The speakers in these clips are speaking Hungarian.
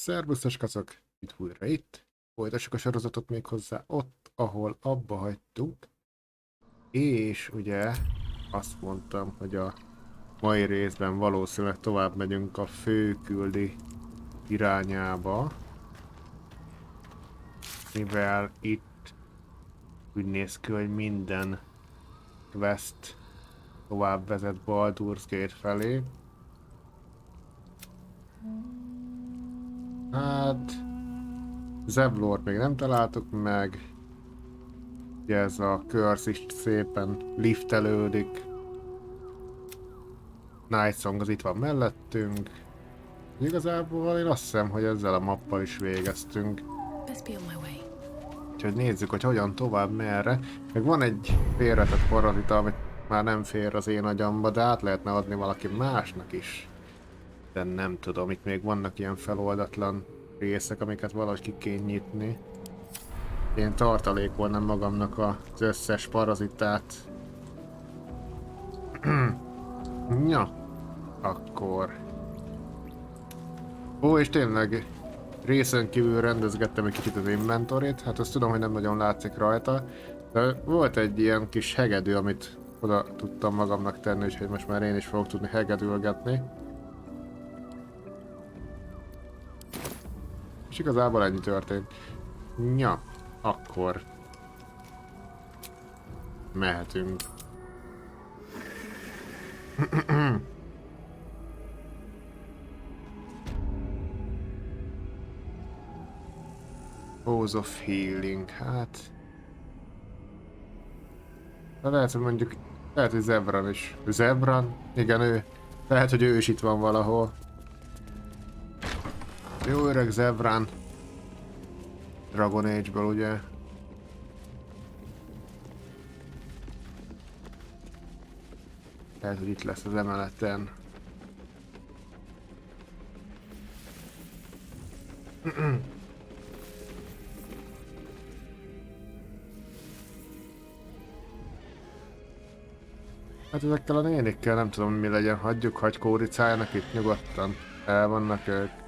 Szervusztos kacok, itt újra itt. Folytassuk a sorozatot még hozzá ott, ahol abba hagytuk. És ugye azt mondtam, hogy a mai részben valószínűleg tovább megyünk a főküldi irányába. Mivel itt úgy néz ki, hogy minden quest tovább vezet Baldur's Gate felé. Hát... Zevlort még nem találtuk meg. Ugye ez a Curse is szépen liftelődik. Nightsong az itt van mellettünk. Igazából én azt hiszem, hogy ezzel a mappal is végeztünk. Úgyhogy nézzük, hogy hogyan tovább, merre. Meg van egy félretett parazita, amit már nem fér az én agyamba, de át lehetne adni valaki másnak is. De nem tudom, itt még vannak ilyen feloldatlan részek, amiket valahogy ki kéne nyitni. Én tartalékolnám magamnak az összes parazitát. Ja, akkor... Ó, és tényleg részen kívül rendezgettem egy kicsit az inventorit, hát azt tudom, hogy nem nagyon látszik rajta, de volt egy ilyen kis hegedű, amit oda tudtam magamnak tenni, úgyhogy most már én is fogok tudni hegedülgetni. És igazából ennyi történt. Ja, akkor mehetünk. Pose of Healing, hát... De lehet, hogy mondjuk... Lehet, hogy Zebran is. Zebran? Igen, ő. Lehet, hogy ő is itt van valahol. Jó öreg Zebran. Dragon Age-ből, ugye? Lehet, hogy itt lesz az emeleten. Hát ezekkel a nénikkel nem tudom mi legyen, hagyj kóricáljanak itt nyugodtan. El vannak ők.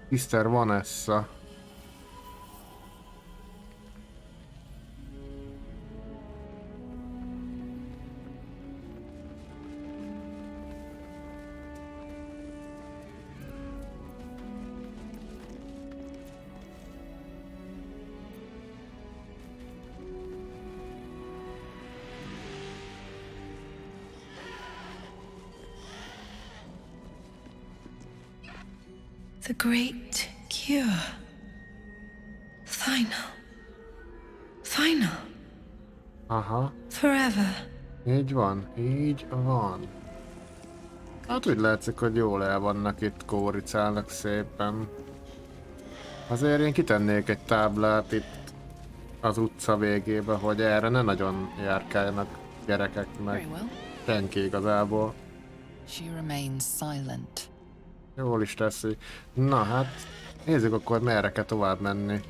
Mr. Vanessa. The great cure. Final. Final. Aha. Forever. Így van, így van. Hát úgy látszik, hogy jól el vannak itt, kóricálnak szépen. Azért én kitennék egy táblát itt az utca végébe, hogy erre ne nagyon járkáljanak gyerekek meg. Senki igazából. She remains silent. Jól is teszi. Na hát, nézzük akkor merre kell tovább menni.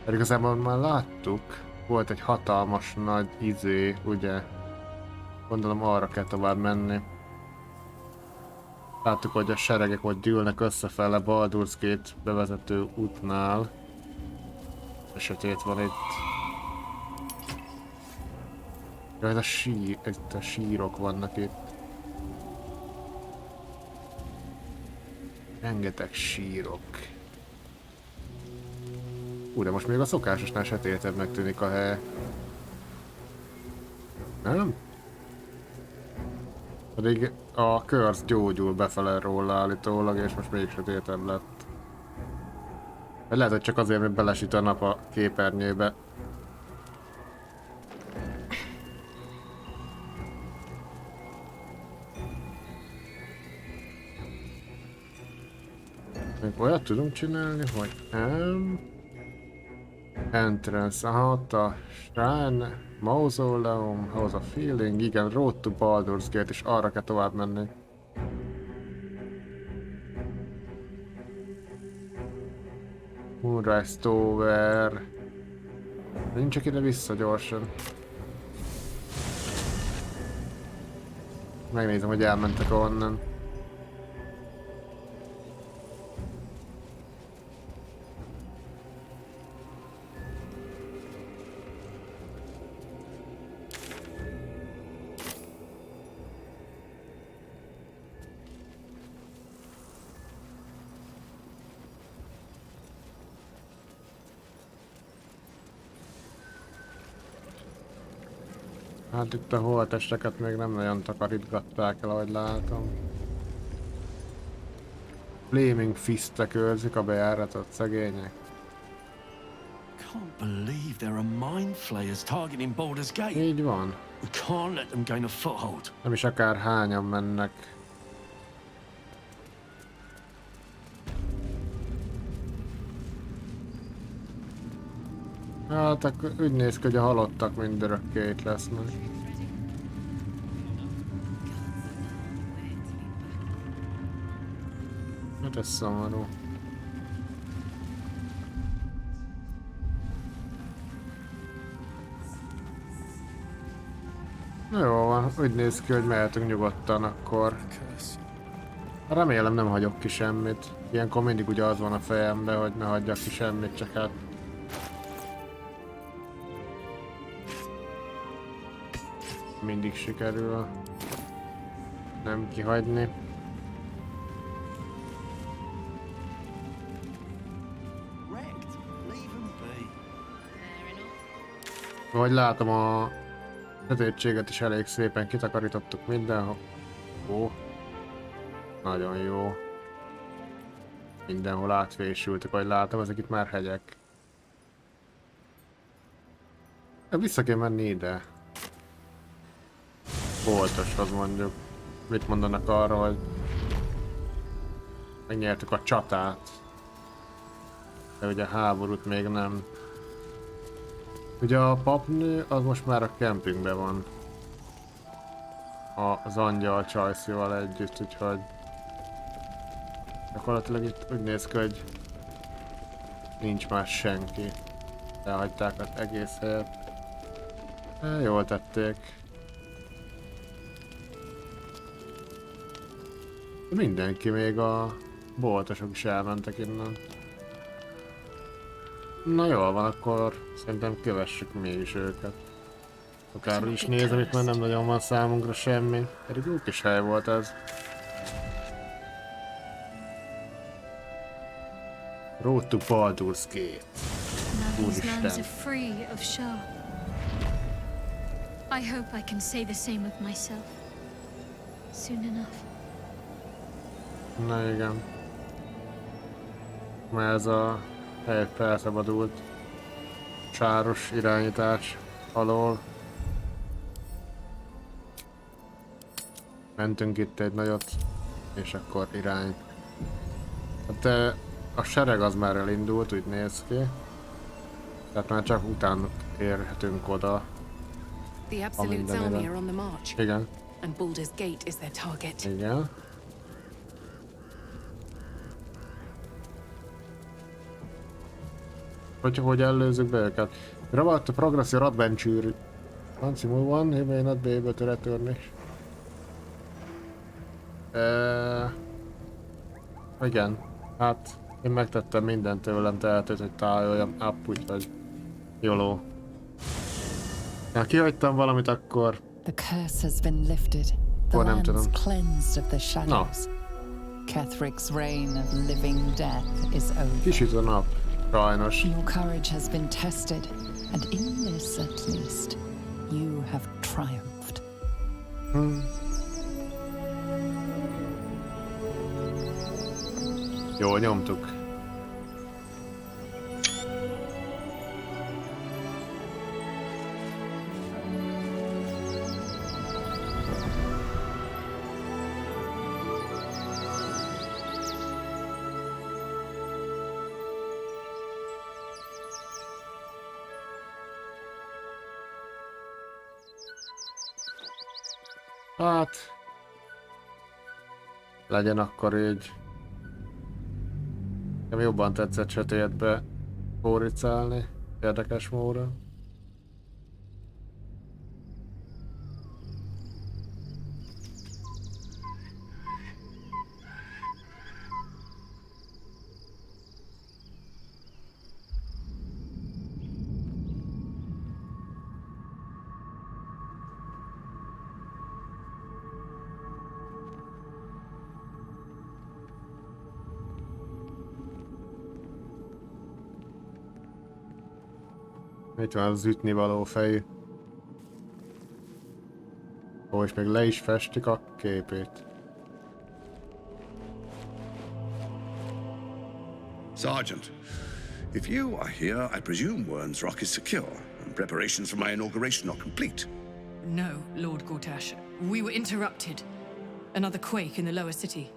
Pedig igazából már láttuk, volt egy hatalmas nagy izé, ugye? Gondolom arra kell tovább menni. Láttuk, hogy a seregek ott gyűlnek összefele Baldur's Gate bevezető útnál. A sötét van itt. Jaj, itt a sírok vannak itt. Rengeteg sírok. De most még a szokásosnál sötétebbnek tűnik a hely. Nem? Pedig a Curse gyógyul befele róla állítólag, és most még sötétebb lett. Vagy lehet, hogy csak azért, mert belesít a nap a képernyőbe. Még olyat tudunk csinálni, hogy Entrance, aha, ott a Shrine, Mausoleum, House of Healing, igen, Road to Baldur's Gate, és arra kell tovább menni. Moonrise Tower. Nincs csak ide vissza gyorsan. Megnézem, hogy elmentek onnan. Hát itt a holttesteket még nem nagyon takarítgatták el, ahogy látom. Flaming Fistek őrzik a bejáratot, szegények. Can't believe there are mind flayers targeting Baldur's Gate. Így van. We can't let them gain a foothold. Nem is akár hányan mennek. Hát akkor úgy néz ki, hogy a halottak mindörökké itt lesznek. Hát ez szomorú. Na jó van, úgy néz ki, hogy mehetünk nyugodtan akkor. Remélem nem hagyok ki semmit. Ilyenkor mindig ugye az van a fejemben, hogy ne hagyjak ki semmit, csak hát... mindig sikerül nem kihagyni. Wrecked. Leave them be. Ahogy látom, a sötétséget is elég szépen kitakarítottuk mindenhol. Ó, nagyon jó. Mindenhol átvésültek, ahogy látom, ezek itt már hegyek. Vissza kell menni ide. Boltoshoz mondjuk. Mit mondanak arra, hogy megnyertük a csatát. De ugye a háborút még nem. Ugye a papnő az most már a kempingben van. Az angyal csajszival együtt, úgyhogy gyakorlatilag itt úgy néz ki, hogy nincs más senki. Elhagyták az egész helyet. Jól tették. Mindenki, még a boltosok is elmentek innen. Na jól van, akkor szerintem kövessük mi is őket. Akár is nézem, itt már nem nagyon van számunkra semmi. Pedig jó kis hely volt ez. Road to Baldur's Gate. Now these lands Úristen. are free of Shah. I hope I can say the same of myself. Soon enough. Na igen. Már ez a hely felszabadult. Sáros irányítás alól. Mentünk itt egy nagyot, és akkor irány. Hát a sereg az már elindult, úgy néz ki. Tehát már csak után érhetünk oda. The Absolute's mindenére. army are on the march, Igen, and Baldur's Gate is their target. igen. Hogy előzzük be őket. About the progress your adventure. Once you move on, you may not be able to return. Igen, hát én megtettem mindent tőlem tehetőt, hogy tájoljam up, úgyhogy jóló. Ha kihagytam valamit, akkor The curse has been lifted. The Akkor nem land's tudom. cleansed of the shadows. Ketherick's reign of living death is over. kisüt a nap, sajnos. Your courage has been tested, and in this at least, you have triumphed. Jól nyomtuk. Hát... legyen akkor így. Nekem jobban tetszett sötétbe kóricálni, érdekes módon. Itt van az ütnivaló fejű. Ó, és még le is festik a képét. Sergeant, if you are here, I presume Wern's Rock is secure, and preparations for my inauguration are complete. No, Lord Gortash. We were interrupted. Another quake in the lower city.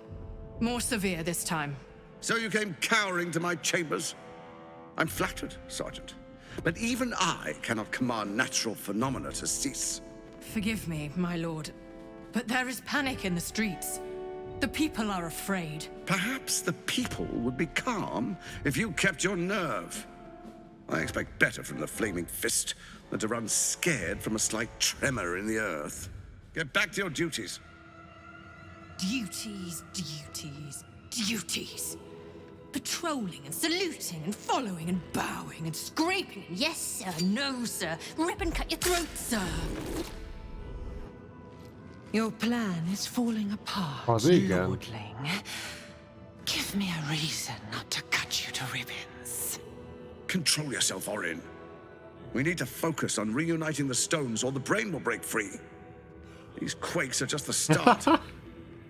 More severe this time. So you came cowering to my chambers? I'm flattered, Sergeant. But even I cannot command natural phenomena to cease. Forgive me, my lord, but there is panic in the streets. The people are afraid. Perhaps the people would be calm if you kept your nerve. I expect better from the flaming fist than to run scared from a slight tremor in the earth. Get back to your duties. Duties, duties, duties. Patrolling and saluting and following and bowing and scraping and yes sir, no sir, rip and cut your throat, sir. Your plan is falling apart, Az igen. Lordling. Give me a reason not to cut you to ribbons. Control yourself, Orin. We need to focus on reuniting the stones or the brain will break free. These quakes are just the start.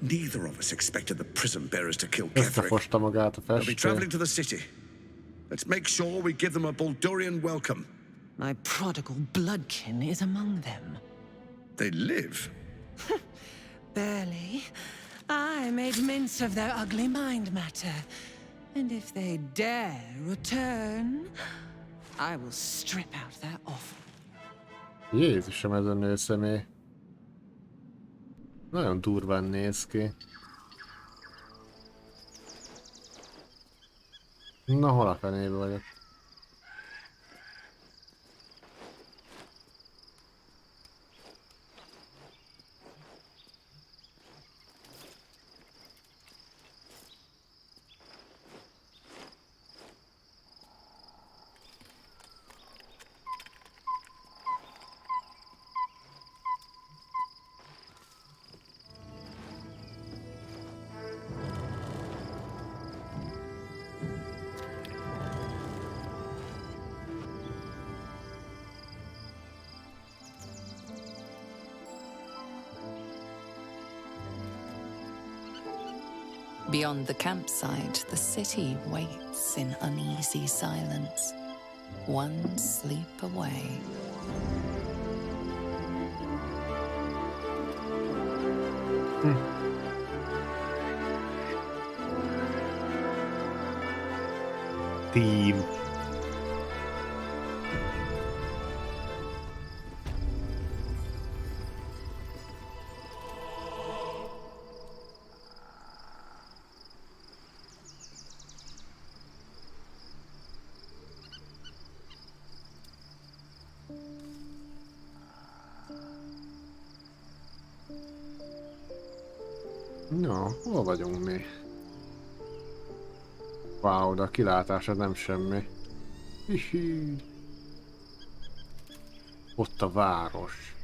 Neither of us expected the prison bearers to kill Gethric. Összefosta magát a They'll be festő. traveling to the city. Let's make sure we give them a Baldurian welcome. My prodigal bloodkin is among them. They live. Barely. I made mince of their ugly mind matter. And if they dare return, I will strip out their offering. Jézusom, ez a nőszemély. Nagyon durván néz ki. Na, hol a fenébe vagyok? Beyond the campsite, the city waits in uneasy silence, one sleep away. Team. No, hol vagyunk mi? Wow, de a kilátás az nem semmi. Hihi. Ott a város.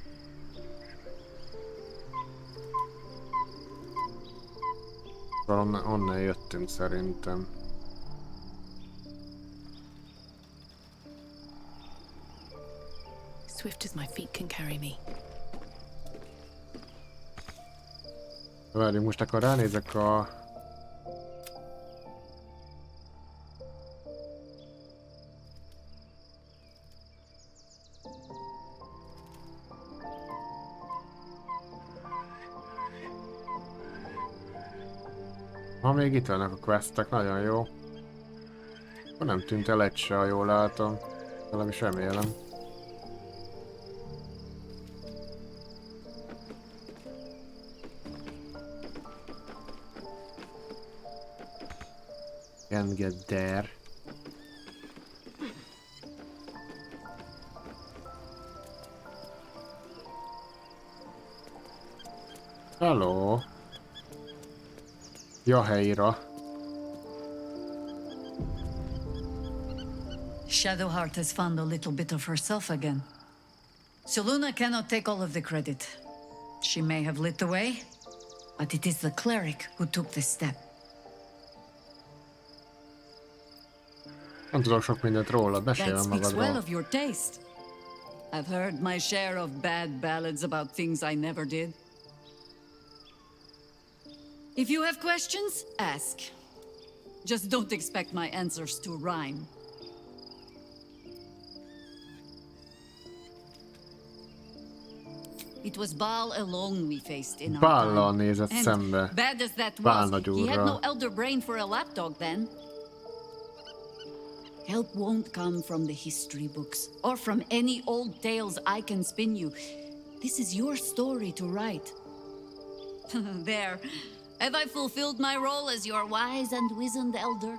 Onnan jöttünk szerintem. Swift as my feet can carry me. Várjunk, most akkor ránézek a... Ha még itt vannak a questek, nagyon jó. Akkor nem tűnt el egy se, ha jól látom. Valami sem remélem. Can't get there. Hello. Ja, helyra. Shadowheart has found a little bit of herself again. Soluna cannot take all of the credit. She may have lit the way, but it is the cleric who took this step. Nem tudok sok mindent rólad, That mesélj speaks well magadról. of your taste. I've heard my share of bad ballads about things I never did. If you have questions, ask. Just don't expect my answers to rhyme. It was Baal alone we faced in our Baallal time. nézett And szembe. bad as that Baal was, he had nagyúrral. no elder brain for a lapdog then. Help won't come from the history books or from any old tales I can spin you. This is your story to write. There. Have I fulfilled my role as your wise and wizened elder?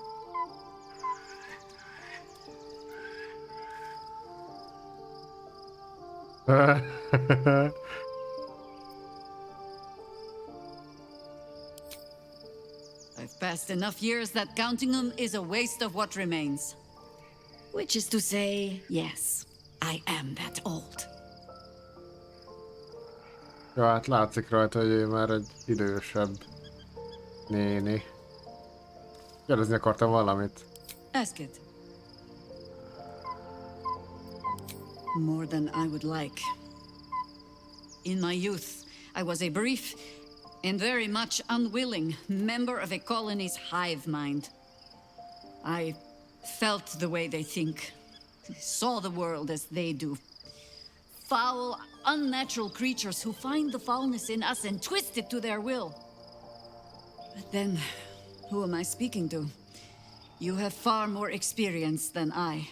I've passed enough years that counting them is a waste of what remains. Which is to say, yes, I am that old. Ja, hát látszik rajta, hogy ő már egy idősebb néni. Kérdezni akartam valamit. Ask it. More than I would like. In my youth, I was a brief and very much unwilling member of a colony's hive mind. I felt the way they think, saw the world as they do. Foul, unnatural creatures who find the foulness in us and twist it to their will. But then, who am I speaking to? You have far more experience than I.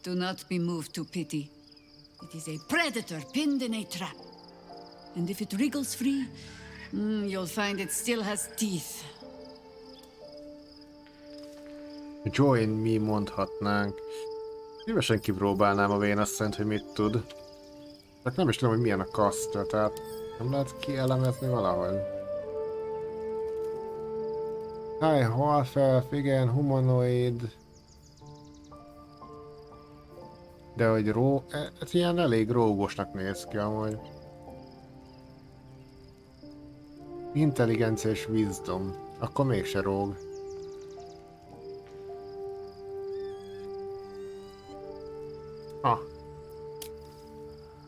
Do not be moved to pity. It is a predator pinned in a trap. And if it wriggles free, you'll find it still has teeth. Join me mondhatnánk. Szívesen kipróbálnám a vénasszonyt, hogy mit tud. Tehát nem is tudom, hogy milyen a kasztja, tehát nem lehet kielemezni valahogy. Háj, halfelf, igen, humanoid. De hogy ez ilyen elég rógosnak néz ki amúgy. Intelligencia és wisdom. Akkor mégse róg. Ah.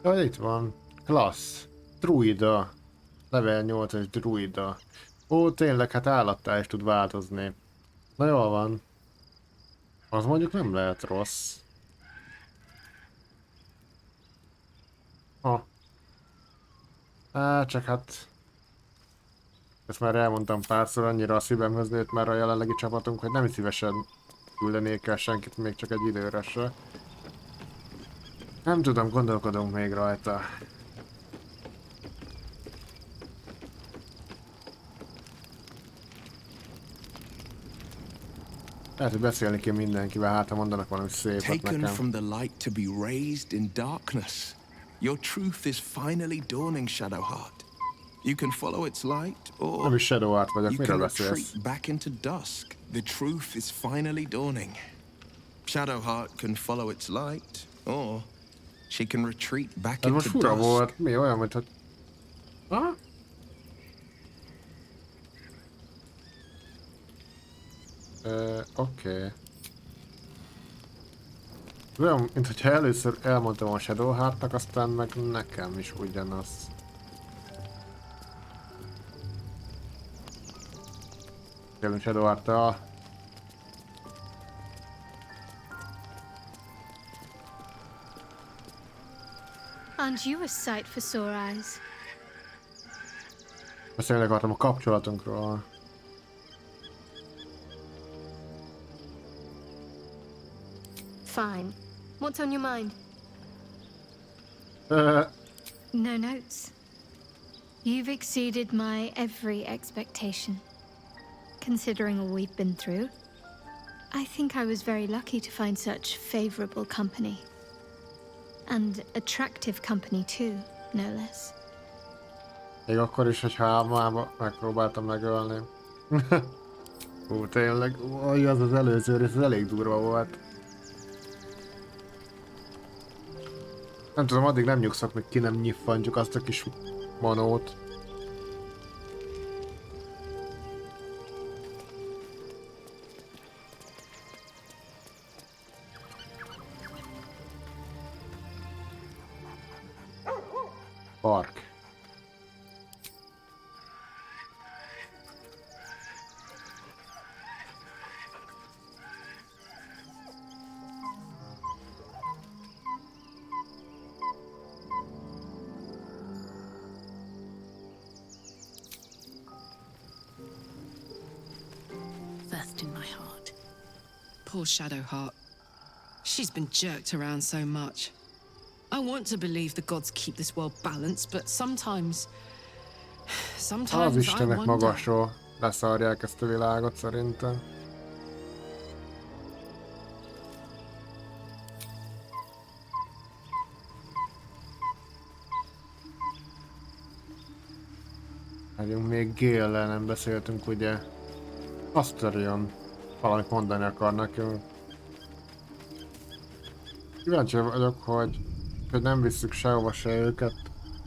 Ja, itt van. Klassz. Druida. Level 8-as druida. Ó, tényleg, hát állattá is tud változni. Na jól van. Az mondjuk nem lehet rossz. Ha. Csak hát... Ezt már elmondtam párszor, annyira a szívemhez nőtt már a jelenlegi csapatunk, hogy nem szívesen küldenék el senkit még csak egy időre se. Nem tudom, gondolkodunk még rajta. Lehet, hogy beszélni kell mindenkivel, hát ha mondanak valami szépet Taken nekem. from the light to be raised in darkness. Your truth is finally dawning, Shadowheart. You can follow its light, or Nem is Shadowheart vagyok, you miről can beszélsz? retreat back into dusk. The truth is finally dawning. Shadowheart can follow its light, or she can retreat back Ez most into fura dusk. volt, mi olyan, mint hogy... Ha? Oké. Olyan, mint hogyha először elmondtam a Shadowheartnak, aztán meg nekem is ugyanaz. Kérlünk Shadowheart-tal. Aren't you a sight for sore eyes? Beszélni akartam a kapcsolatunkról. Fine. What's on your mind? No notes. You've exceeded my every expectation. Considering all we've been through, I think I was very lucky to find such favorable company. And attractive company too, no less. Még akkor is, hogy hámába megpróbáltam megölni. Tényleg, az az előző rész, ez elég durva volt. Nem tudom, addig nem nyugszok, még ki nem nyiffantjuk azt a kis manót. Park. Thirst in my heart. Poor Shadowheart. She's been jerked around so much. I want to believe the gods keep this world balanced, but sometimes Az I istenek wonder. magasról leszarják ezt a világot szerintem. Várjunk, még Géllel nem beszéltünk, ugye? Asterion. Valamit mondani akarnak. Kíváncsi vagyok, hogy nem visszük sehova se őket,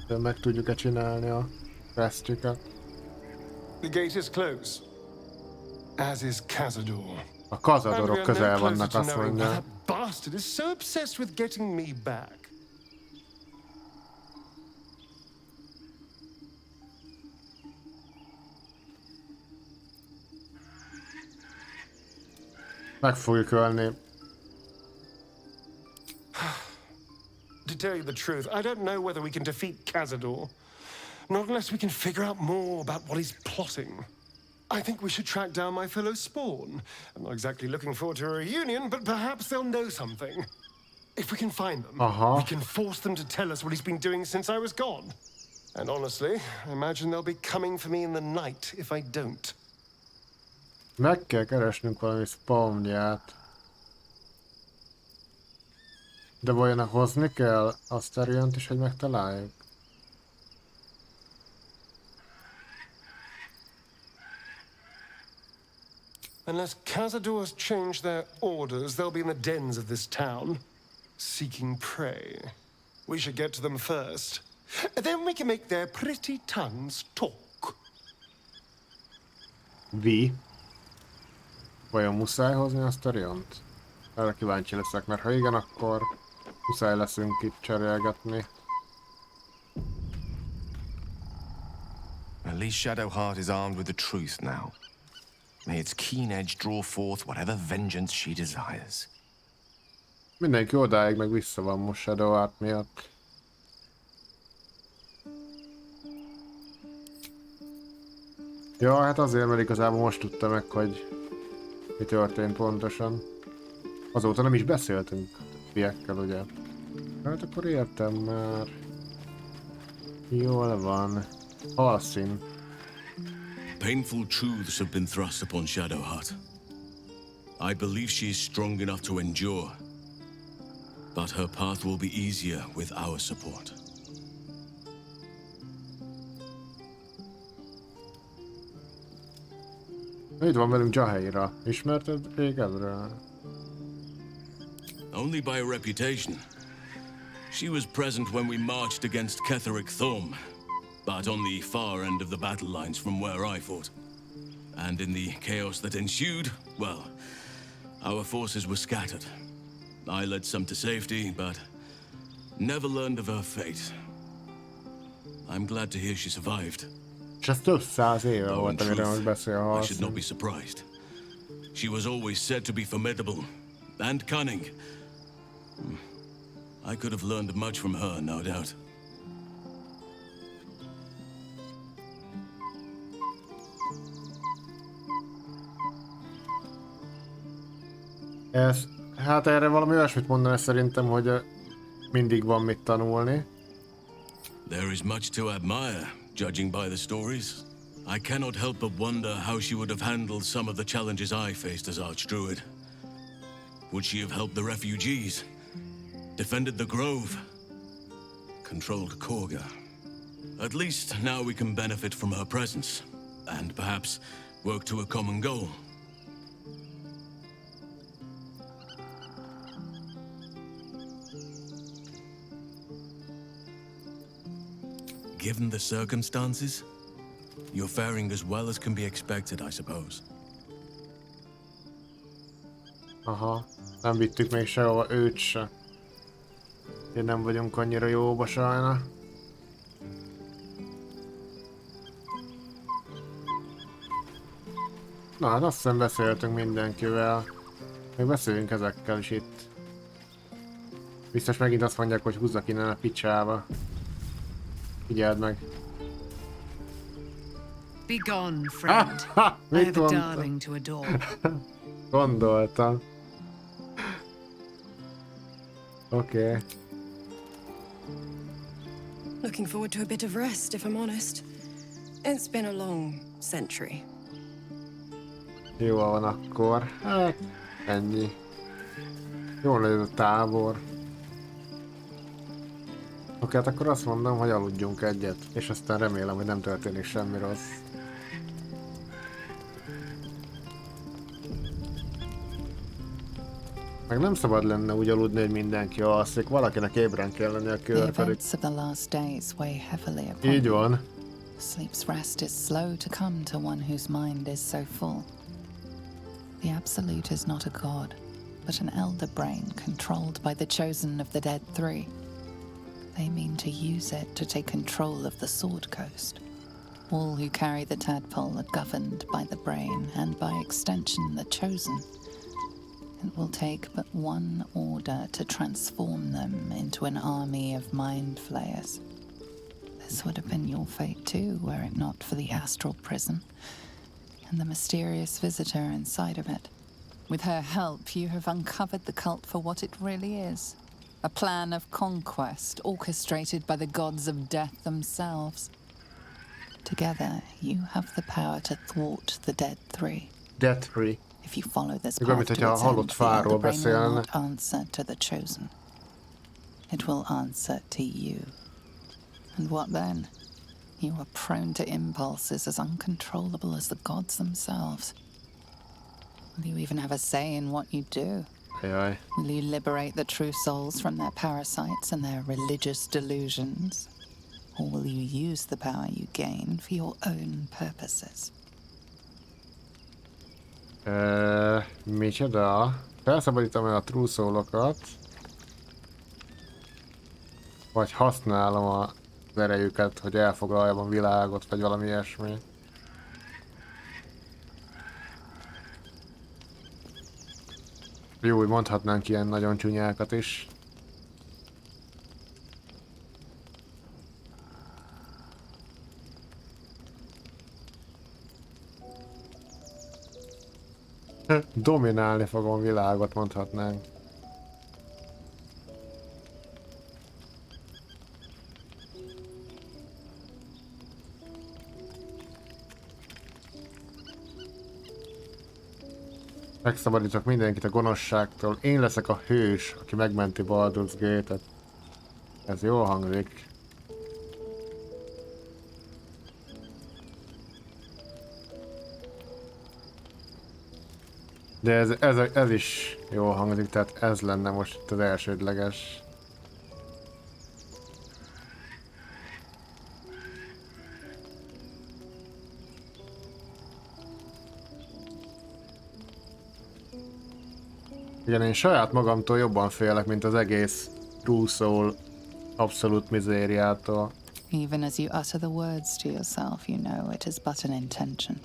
de meg tudjuk-e csinálni a questjüket. The gate is closed, as is Cazador. A And we kazadorok are no közel closer vannak, to azt knowing why mondja. that bastard is so obsessed with getting me back. Meg fogjuk ölni. To tell you the truth, I don't know whether we can defeat Cazador. Not unless we can figure out more about what he's plotting. I think we should track down my fellow Spawn. I'm not exactly looking forward to a reunion, but perhaps they'll know something. If we can find them, we can force them to tell us what he's been doing since I was gone. And honestly, I imagine they'll be coming for me in the night if I don't. Meg kell keresnünk valami spawnját. De vajon hozni kell Asteriont is, hogy megtaláljuk? Unless Cazador's changed their orders, they'll be in the dens of this town, seeking prey. We should get to them first. Then we can make their pretty tongues talk. Vajon muszáj hozni Asteriont? Erre kíváncsi leszek, mert ha igen, akkor muszáj leszünk itt cserélgetni. At least Shadowheart is armed with the truth now. May its keen edge draw forth whatever vengeance she desires. Mindenki odáig meg vissza van most Shadowheart miatt. Ja, hát azért, mert igazából most tudta meg, hogy mi történt pontosan. Azóta nem is beszéltünk többiekkel, ugye? Hát akkor értem már. Jól van. Halszín. Painful truths have been thrust upon Shadowheart. I believe she is strong enough to endure, but her path will be easier with our support. Itt van velünk Jaheira. Ismerted régedről? Only by reputation. She was present when we marched against Ketheric Thorm, but on the far end of the battle lines from where I fought. And in the chaos that ensued, well, our forces were scattered. I led some to safety, but never learned of her fate. I'm glad to hear she survived. És ez több száz éve Though in volt, amiről most truth, beszél I should Halszín. not be surprised. She was always said to be formidable and cunning. I could have learned much from her, no doubt. Hát erre valami olyasmit mondani szerintem, hogy mindig van mit tanulni. There is much to admire, judging by the stories. I cannot help but wonder how she would have handled some of the challenges I faced as Archdruid. Would she have helped the refugees? Defended the Grove? Controlled Korga? At least now we can benefit from her presence, and perhaps work to a common goal. given the circumstances, you're faring as well as can be expected, I suppose. Aha, nem vittük még sehova őt se. Én nem vagyunk annyira jóba sajna. Na hát azt hiszem beszéltünk mindenkivel. Még beszéljünk ezekkel is itt. Biztos megint azt mondják, hogy húzzak innen a picsába. Figyeld meg. Be gone, friend. I have a darling to adore. Gondoltam. Oké. Looking forward to a bit of rest, if I'm honest. It's been a long century. Jó van akkor. Hát, ennyi. Jól lesz a tábor. Oké, hát akkor azt mondom, hogy aludjunk egyet. És aztán remélem, hogy nem történik semmi rossz. Meg nem szabad lenne úgy aludni, hogy mindenki alszik. Valakinek ébren kell lenni a kör pedig. Így van. Sleep's rest is slow to come to one whose mind is so full. The Absolute is not a god, but an elder brain controlled by the chosen of the Dead Three. They mean to use it to take control of the Sword Coast. All who carry the tadpole are governed by the brain, and by extension the chosen. It will take but one order to transform them into an army of mind flayers. This would have been your fate too, were it not for the astral prison and the mysterious visitor inside of it. With her help, you have uncovered the cult for what it really is. A plan of conquest orchestrated by the gods of death themselves. Together, you have the power to thwart the Dead Three. Dead Three. If you follow this Igen, path mint to hogyha a its end, halott the fáról elder brain will beszélne. not answer to the chosen. It will answer to you. And what then? You are prone to impulses as uncontrollable as the gods themselves. Will you even have a say in what you do? Jaj. Will you liberate the true souls from their parasites and their religious delusions? Or will you use the power you gain for your own purposes? Micsoda? Felszabadítom el a true soulokat. Vagy használom az erejüket, hogy elfoglaljam a világot, vagy valami ilyesmi. Jó, hogy mondhatnánk ilyen nagyon csúnyákat is. Dominálni fogom a világot, mondhatnánk. Megszabadítok mindenkit a gonoszságtól. Én leszek a hős, aki megmenti Baldur's Gate-et. Ez jól hangzik. De ez is jól hangzik, tehát ez lenne most itt az elsődleges. Igen, én saját magamtól jobban félek, mint az egész True Soul abszolút mizériától. Even as you utter the words to yourself, you know it is but an intention.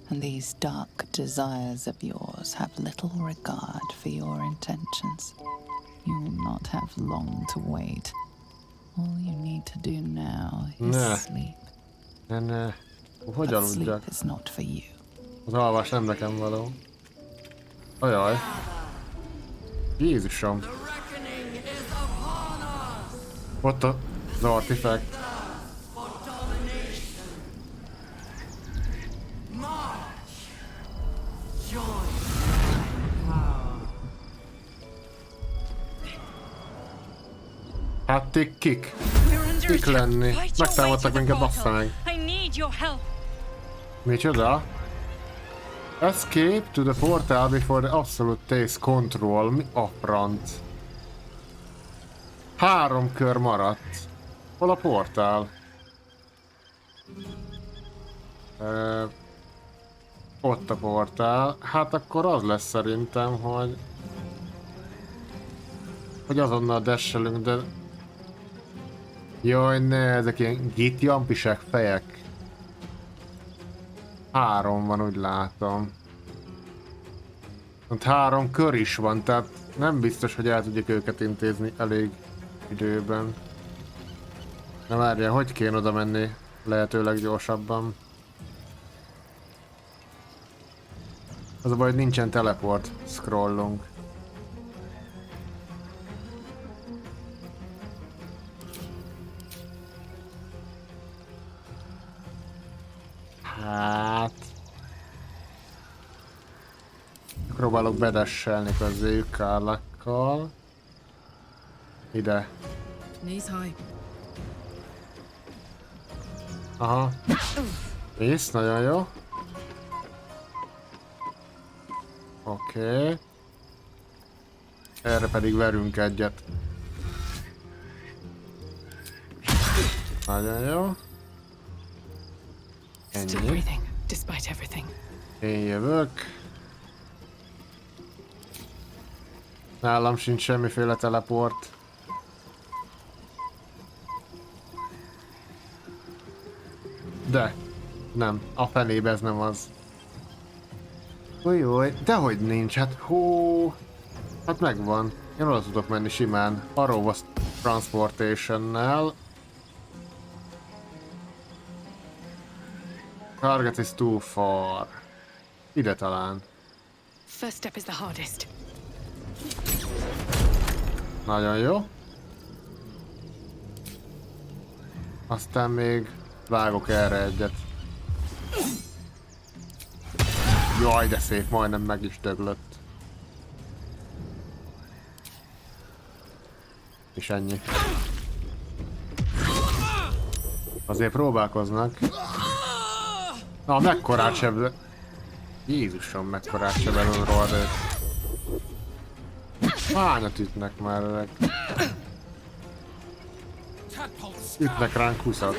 And these dark desires of yours have little regard for your intentions. You will not have long to wait. All you need to do now is sleep. Ne. Hogy But aludjak? sleep is not for you. Az alvás nem nekem való. Ajaj. Jézusom. Ott az artifact. Hát ti kik? Kik lenni? Megtámadtak minket, bassza meg. Micsoda? Escape to the portal before the absolute takes control. Mi a franc? 3 kör maradt. Hol a portál? Ott a portál. Hát akkor az lesz szerintem, hogy azonnal dashelünk, de... Jaj, ne, ezek ilyen gitjampisek fejek. 3 van, úgy látom. Ott 3 kör is van, tehát nem biztos, hogy el tudjuk őket intézni elég időben. Na várjál, hogy kéne oda menni lehetőleg gyorsabban? Az a baj, hogy nincsen teleport, scrollunk. Hát... Próbálok bedesselni közéjük kárlakkal. Ide. Knees high. Aha. Ész, nagyon jó. Oké. Erre pedig verünk egyet. Nagyon jó. Still Ennyi. breathing, despite everything. Én jövök. Nálam sincs semmiféle teleport. De. Nem. A fenébe ez nem az. Ujjjj, dehogy nincs, hát hó. Hát megvan. Én oda tudok menni simán. Arrow transportation-nel. Target is too far. Ide talán. First step is the hardest. Nagyon jó. Aztán még vágok erre egyet. Jaj, de szép, majdnem meg is döglött. És ennyi. Azért próbálkoznak. Na, mekkorát sem... Jézusom, mekkorát sem belülről, de... Hányat ütnek már ezek? Ütnek ránk 20-at.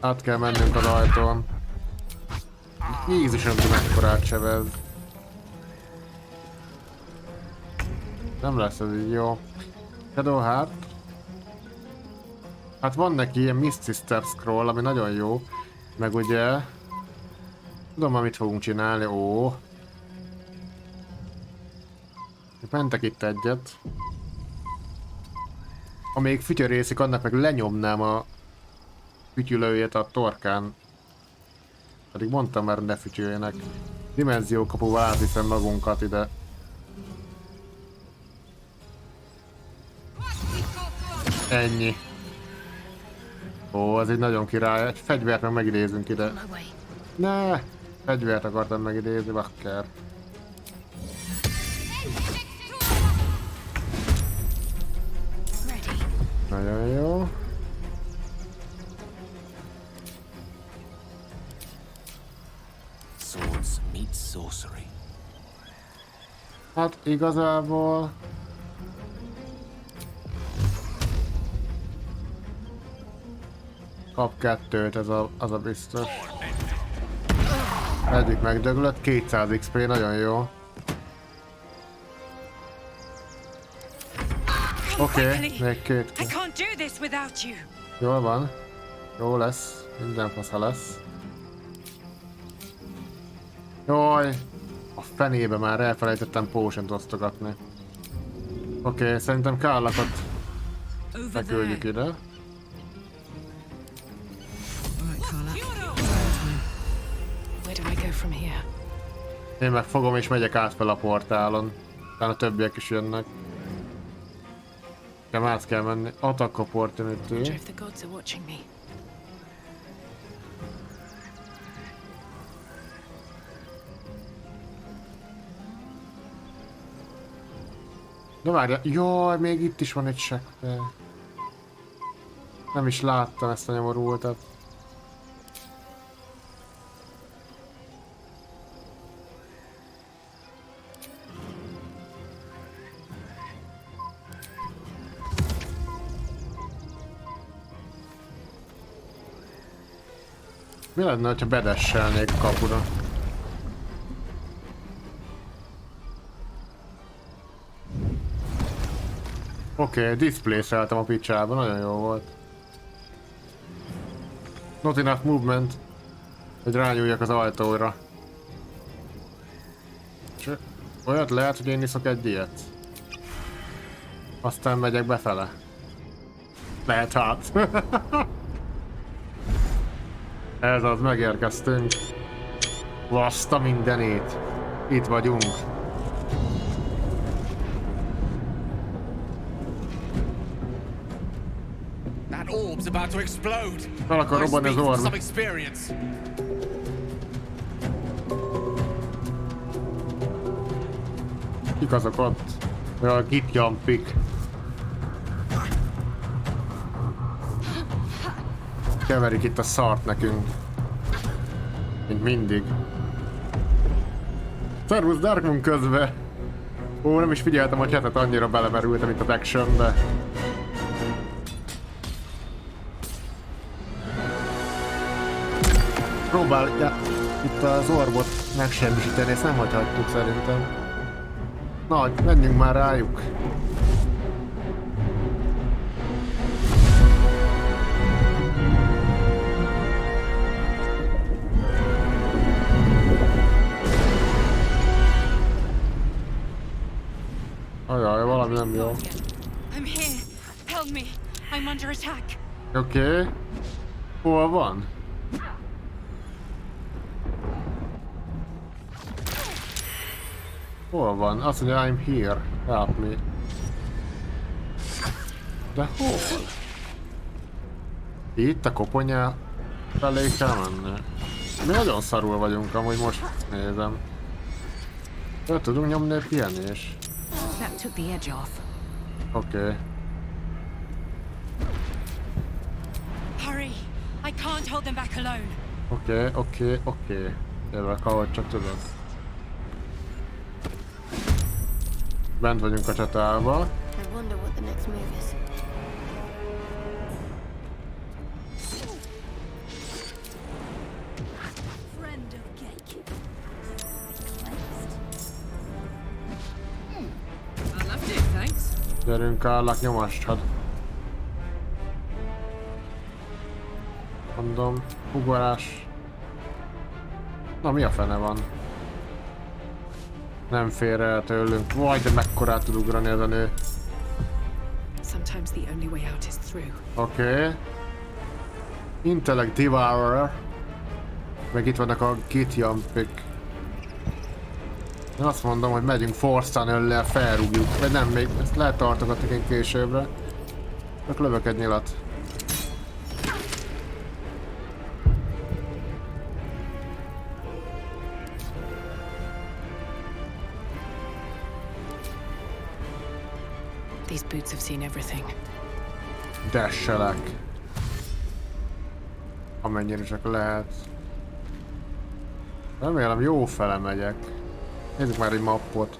Át kell mennünk az ajtón. Jézusom, ki mekkorát sebez. Nem lesz ez így jó. Shadow Heart. Hát van neki ilyen Mist Sister scroll, ami nagyon jó. Meg ugye... Tudom már mit fogunk csinálni, ó. Mentek itt egyet. Amíg fütyörészik, annak meg lenyomnám a fütyülőjét a torkán. Pedig mondtam már, ne fütyüljenek. Dimenziókapuval átviszem magunkat ide. Ennyi. Ó, ez egy nagyon király. Egy fegyvert meg megidézünk ide. Ne! Fegyvert akartam megidézni, bakker. Nagyon jó. Swords meet sorcery. Hát igazából... Kap 2-t, ez az a biztos. Egyik megdöglött, 200 XP, nagyon jó. Oké, még 2. Jól van. Jó lesz. Minden fasza lesz. Jaj! A fenébe már elfelejtettem potion-t osztogatni. Oké, szerintem Kárlakot beküldjük ide. Én meg fogom és megyek át fel a portálon. Talán a többiek is jönnek. Nekem át kell menni. Attack opportunity. De várja, jaj, még itt is van egy sekte. Nem is láttam ezt a nyomorultat. Mi lenne, ha bedesselnék a kapura? Oké, display-szeltem a picsába, nagyon jó volt. Not enough movement, hogy rányúljak az ajtóra. És olyat lehet, hogy én iszok egy ilyet. Aztán megyek befele. Lehet hát. Ez az, megérkeztünk. Baszta mindenét. Itt vagyunk. That orb's about to explode. Fel akar robbanni az orb. Some experience. Kik azok ott? Olyan kitjampik. Keverik itt a szart nekünk. Mint mindig. Szervusz Darkmoon közbe! Ó, nem is figyeltem a chatet, annyira belemerültem itt az actionbe. Próbálja itt az orbot megsemmisíteni, ezt nem hagyhatjuk szerintem. Na, menjünk már rájuk. Ajaj, valami nem jó. I'm here. Help me. I'm under attack. Oké. Hol van? Hol van? Azt mondja, I'm here. Help me. De hol? Itt a koponyá felé kell menni. Mi nagyon szarul vagyunk, amúgy most nézem. El tudunk nyomni egy pihenés. That took the edge off. Oké. Hurry! I can't hold them back alone. Oké. Jövök, ahogy csak tudod. Bent vagyunk a csatába. I wonder what the next move is. Friend of gatekeeper. I loved it, thanks. Gyerünk, állak, nyomassad. Mondom, ugorás. Na, mi a fene van? Nem fér el tőlünk. Vaj, de mekkorát tud ugrani ez a nő. Sometimes the only way out is through. Oké. Intellect Devourer. Meg itt vannak a kitjampik. Én azt mondom, hogy megyünk Force Tunnel-lel, felrúgjuk. Vagy nem, még ezt lehet tartogatni én későbbre. Csak lövök egy nyilat. These boots have seen everything. Dasselek. Amennyire csak lehet. Remélem jó fele megyek. Nézzük már egy mappot.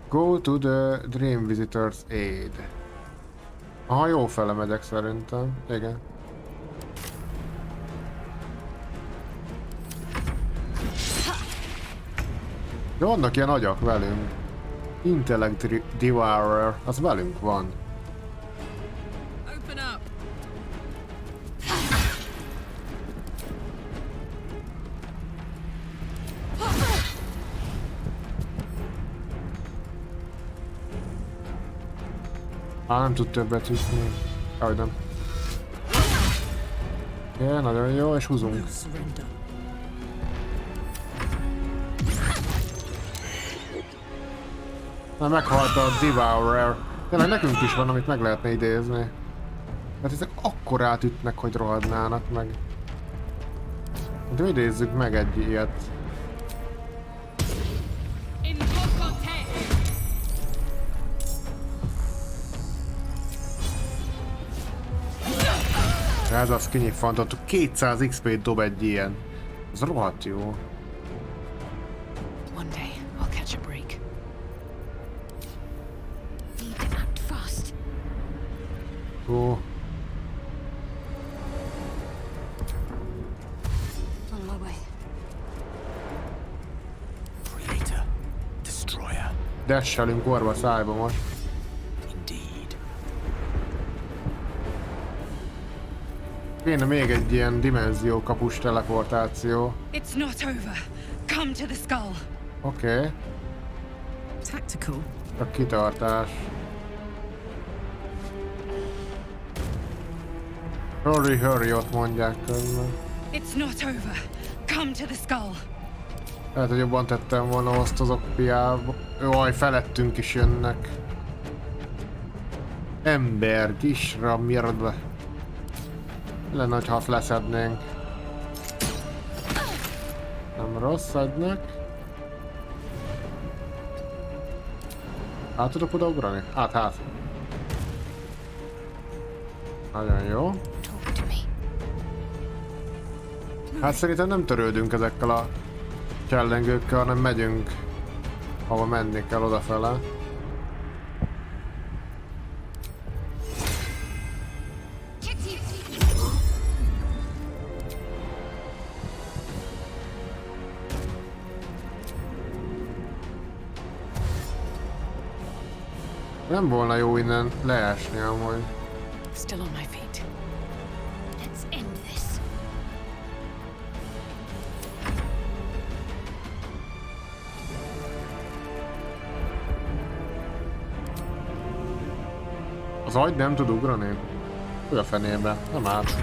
Go to the Dream Visitor's Aid. Aha, jó fele megyek szerintem. Igen. De vannak ilyen agyak velünk. Intellect Devourer, az velünk van. Open up. Nem tud többet ütni. Ahogy nem. Igen, nagyon jó, és húzunk. Na, meghalt a Devourer. Tényleg nekünk is van, amit meg lehetne idézni. Mert ezek akkorát ütnek, hogy rohadnának meg. De idézzük meg egy ilyet. Ez az kinyitfantottuk. 200 XP-t dob egy ilyen. Ez rohadt jó. One day I'll catch a break. Need to act fast. Ó. dashelünk orva szájba most. Kéne még egy ilyen dimenzió kapus teleportáció. It's not over. Come to the skull. Oké. Tactical. Csak kitartás. Hurry, hurry, ott mondják közben. It's not over. Come to the skull. Lehet, hogy jobban tettem volna azt azok piába. Jaj, felettünk is jönnek. Ember, kisra, mirdbe. Lenne, hogy hat leszednénk. Nem rossz, adnak. Hát tudok odaugrani? Hát. Nagyon jó. Hát szerintem nem törődünk ezekkel a csellengőkkel, hanem megyünk, hova menni kell, odafele. Nem volna jó innen leesni amúgy. Still on my feet. Let's end this. Az agy nem tud ugrani? Ő a fenébe, nem át.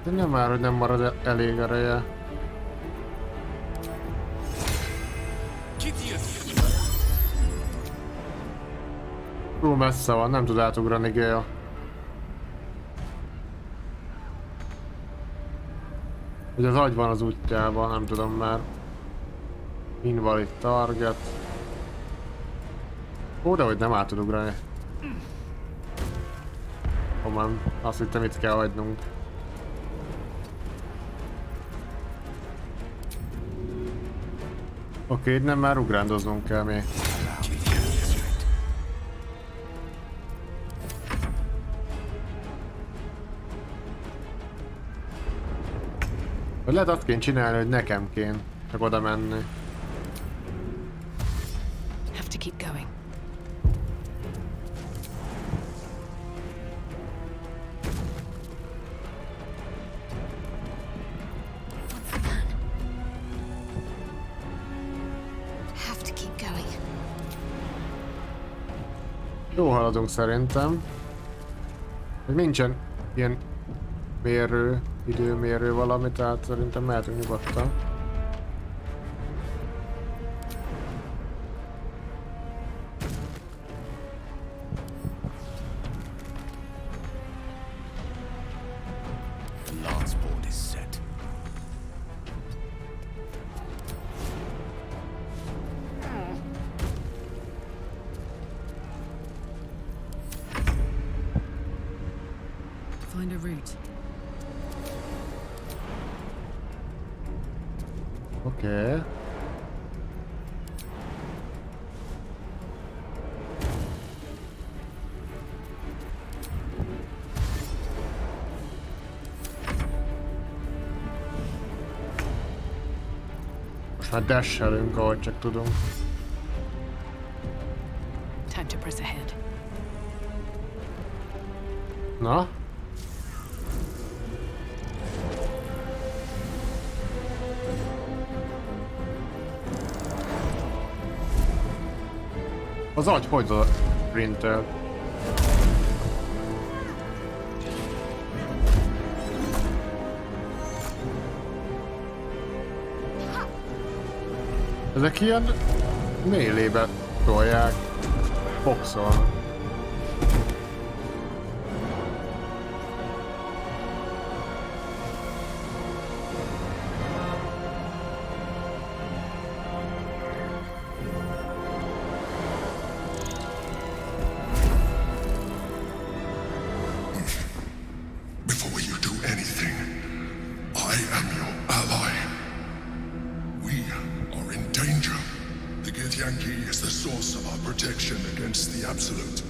De nem már, hogy nem marad elég ereje. Túl messze van, nem tud átugrani Gale. Hogy az agy van az útjában, nem tudom már. Invalid target. Ó, de hogy nem át tud ugrani. Komolyan, azt hittem itt kell hagynunk. Oké, nem már ugrándoznunk kell még. Vagy lehet azt kéne csinálni, hogy nekem kéne csak oda menni. Have to keep going. Have to keep going. Jó haladunk szerintem. Még nincsen ilyen mérő, időmérő valami, tehát szerintem mehetünk nyugodtan. The lance board is set. Find a route. Oké. Most már dashelünk, ahogy csak tudunk. Time to press ahead. Na? Az agy hogy a printel? Ezek ilyen mélébe tolják, boxolnak. Before you do anything, I am your ally. We are in danger. The Githyanki is the source of our protection against the Absolute.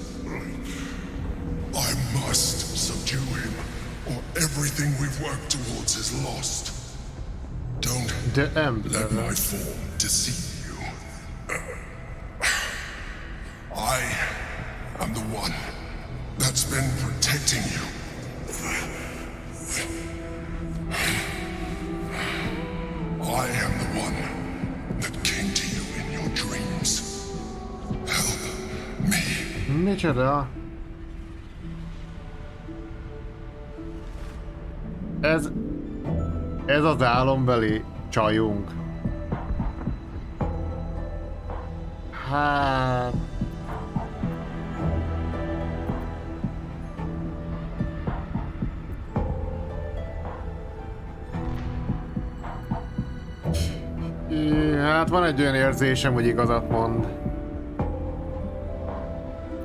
I must subdue him, or everything we've worked towards is lost. Don't Let my form deceive you. I am the one that's been protecting you. I am the one that came to you in your dreams. Help me. Micsoda? Ez az álombeli csajunk. Hát... Hát van egy olyan érzésem, hogy igazat mond.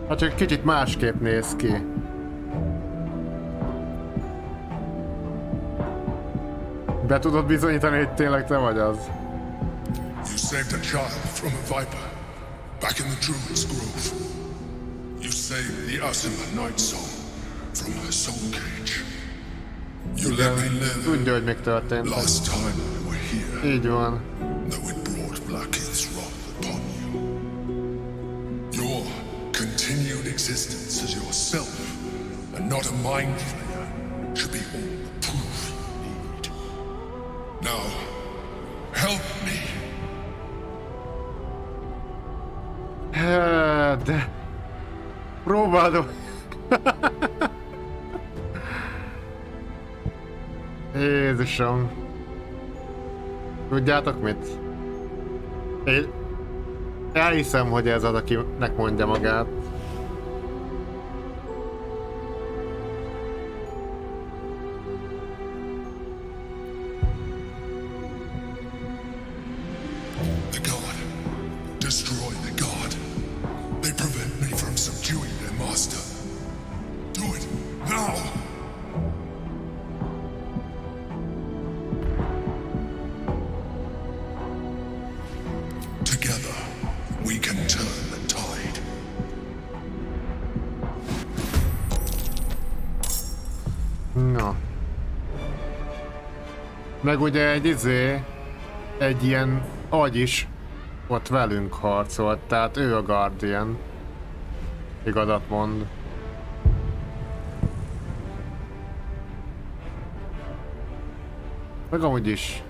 Hát csak kicsit másképp néz ki. Be tudod bizonyítani, hogy tényleg te vagy az? You saved a child from a viper back in the Druid's Grove. You saved the Asima Night Song from her soul cage. You let me live. Tudja, hogy még történt. Last time we were here. Így van. Though it brought Blackheath's wrath upon you. Your continued existence as yourself and not a mind flayer should be all the proof you need. Now, help me. De... Próbálom. Jézusom. Tudjátok mit? Én elhiszem, hogy ez az, akinek mondja magát. The god. Destroy the god. They prevent me from subduing their master. Do it now! Together, we can turn the tide. Na. Meg ugye egy ilyen agy is ott velünk harcolt, tehát ő a Guardian. Igazat mond. Meg amúgy is.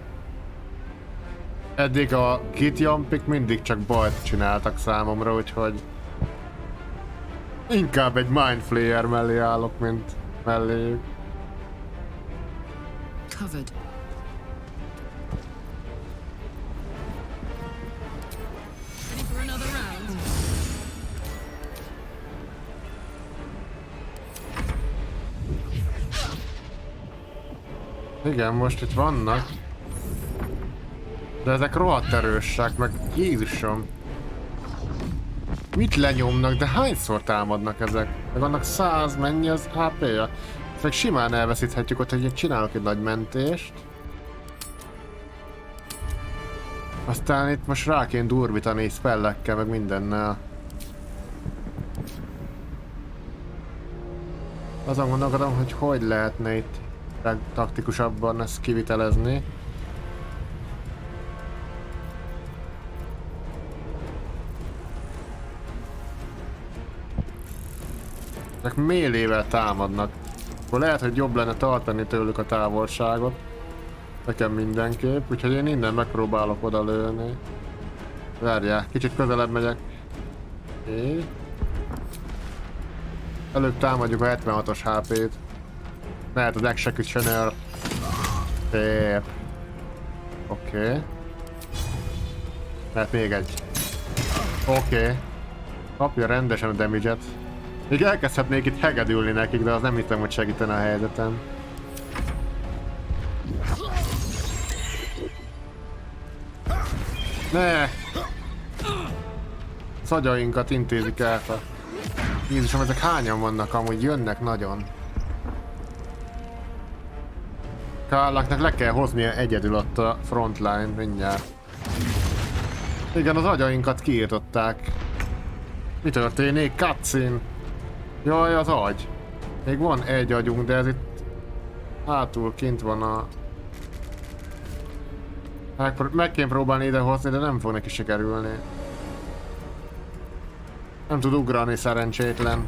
Eddig a Kit Jampik mindig csak bajt csináltak számomra, úgyhogy inkább egy Mind Flayer mellé állok, mint melléjük. Covered. Ready for another round? Igen, most itt vannak. De ezek rohadt erősek, meg Jézusom. Mit lenyomnak, de hányszor támadnak ezek? Meg annak 100, mennyi az HP-ja? Ezek simán elveszíthetjük ott, hogy csinálok egy nagy mentést. Aztán itt most rá kéne durvítani spellekkel, meg mindennel. Azon gondolkodom, hogy hogy lehetne itt taktikusabban ezt kivitelezni. Ezek mélével támadnak. Akkor lehet, hogy jobb lenne tartani tőlük a távolságot. Nekem mindenképp, úgyhogy én innen megpróbálok oda lőni. Várjál, kicsit közelebb megyek. Okay. Előbb támadjuk a 76-os HP-t. Mehet az Executioner. Szép. Oké. Mehet még egy. Oké. Kapja rendesen a damage-et. Még elkezdhetnék itt hegedülni nekik, de az nem hiszem, hogy segítene a helyzeten. Ne! Szagyainkat intézik el. Jézusom, ezek hányan vannak amúgy? Jönnek nagyon. Kárláknak le kell hoznia egyedül ott a frontline, mindjárt. Igen, az agyainkat kiírtották. Mi történik? Cutscene! Jaj, az agy. Még van egy agyunk, de ez itt hátul kint van a... Meg kéne próbálni idehozni, de nem fog neki sikerülni. Nem tud ugrani, szerencsétlen.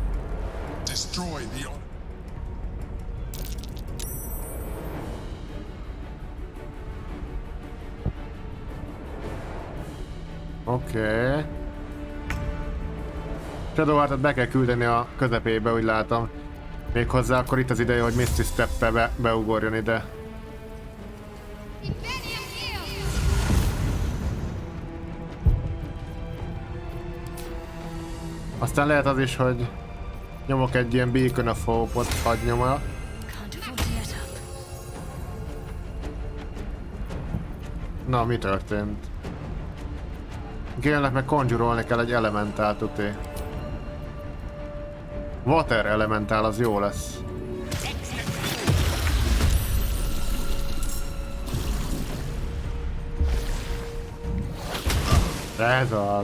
Oké. Shadowheartot be kell küldeni a közepébe, úgy látom. Méghozzá akkor itt az ideje, hogy Misty Step-be beugorjon ide. Aztán lehet az is, hogy nyomok egy ilyen Beacon of Hope-ot, hadd nyomja. Na, mi történt? Gale-nek meg conjurolni kell egy elementált uté. Water elementál, az jó lesz. Ez az.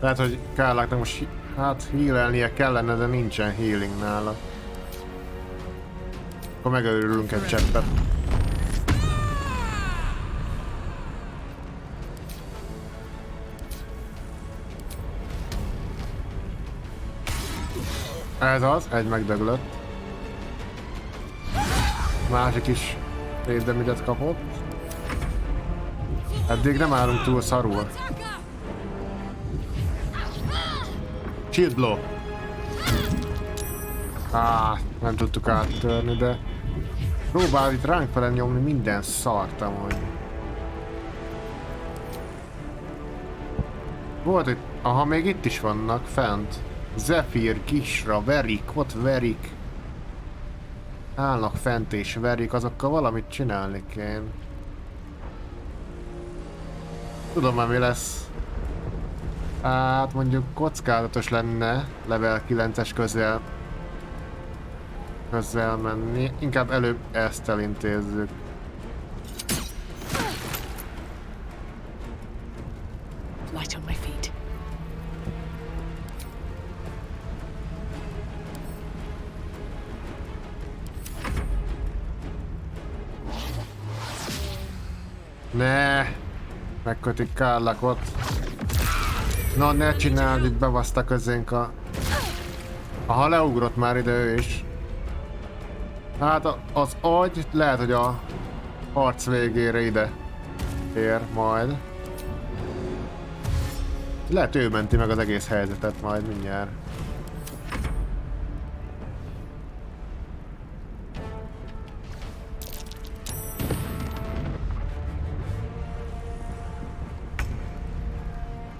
Lehet, hogy Kárláknak most hát healelnie kellene, de nincsen healing nála. Akkor megőrülünk egy cseppet. Ez az, egy megdöglött. Másik is védemidet kapott. Eddig nem állunk túl szarul. Shield blow. Nem tudtuk áttörni, de próbál itt ránk fele nyomni minden szart amúgy. Volt itt, aha, még itt is vannak fent. Zephyr, Gisra, Verik, ott Verik. Állnak fent és Verik, azokkal valamit csinálni kéne. Tudom már mi lesz. Hát mondjuk kockázatos lenne level 9-es közel menni. Inkább előbb ezt elintézzük. Light on my feet. Ne! Megkötik Kárlakot. Na, ne csináld, itt bebaszta közénk a... Aha, leugrott már ide ő is. Hát az agy lehet, hogy a harc végére ide ér majd. Lehet ő menti meg az egész helyzetet majd mindjárt.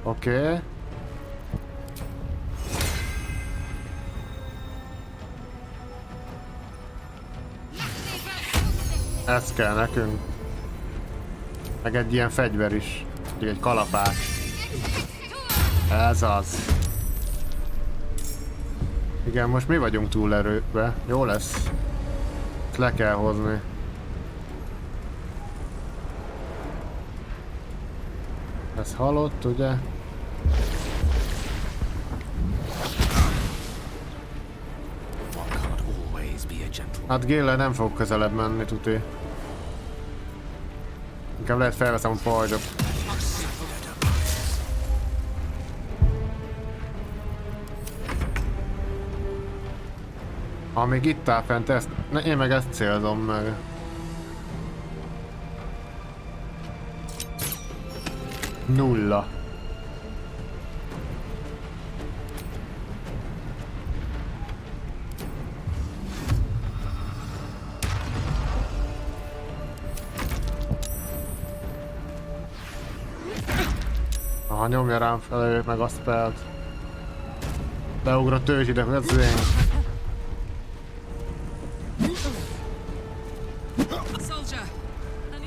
Oké. Ez kell nekünk. Meg egy ilyen fegyver is. Egy kalapács. Ez az. Igen, most mi vagyunk túl erőbe. Jó lesz. Le kell hozni. Ez halott, ugye? Hát Gale nem fog közelebb menni, tuti. Inkább lehet felveszem a pajzsot. Ha még itt áll fent, ezt, én meg ezt célzom meg. Nulla. Aha, nyomja rám fel, meg a spellt. Beugrott ő ide, hogy ez én.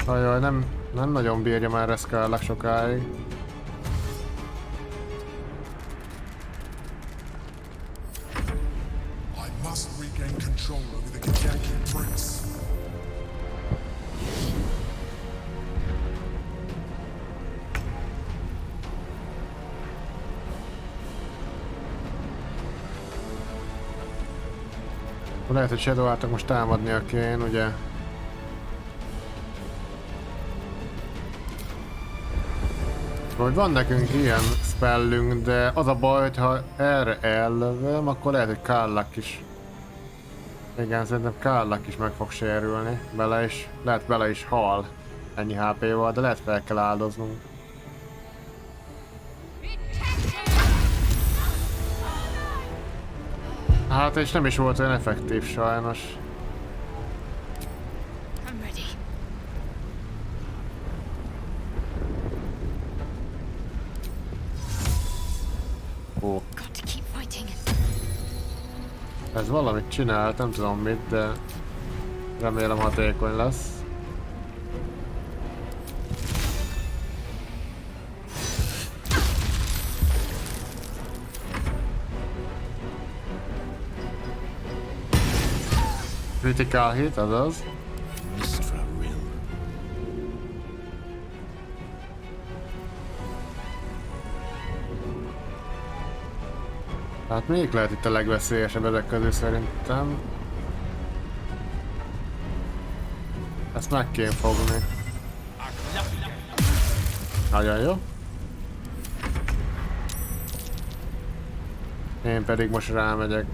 Ajaj, nem nagyon bírja már reszkálnak sokáig. Lehet, hogy Shadow Heartnak most támadnia kéne, ugye? Hogy van nekünk ilyen spellünk, de az a baj, hogy ha erre ellövöm, akkor lehet, hogy Karlak is... Igen, szerintem Karlak is meg fog sérülni. Lehet bele is hal ennyi HP-val, de lehet fel kell áldoznunk. Hát és nem is volt olyan effektív sajnos. Ó. Ez valamit csinált, nem tudom mit, de remélem hatékony lesz. Critical hit, azaz. Hát még lehet itt a legveszélyesebb ezek közül szerintem. Ezt meg kéne fogni. Nagyon jó. Én pedig most rámegyek.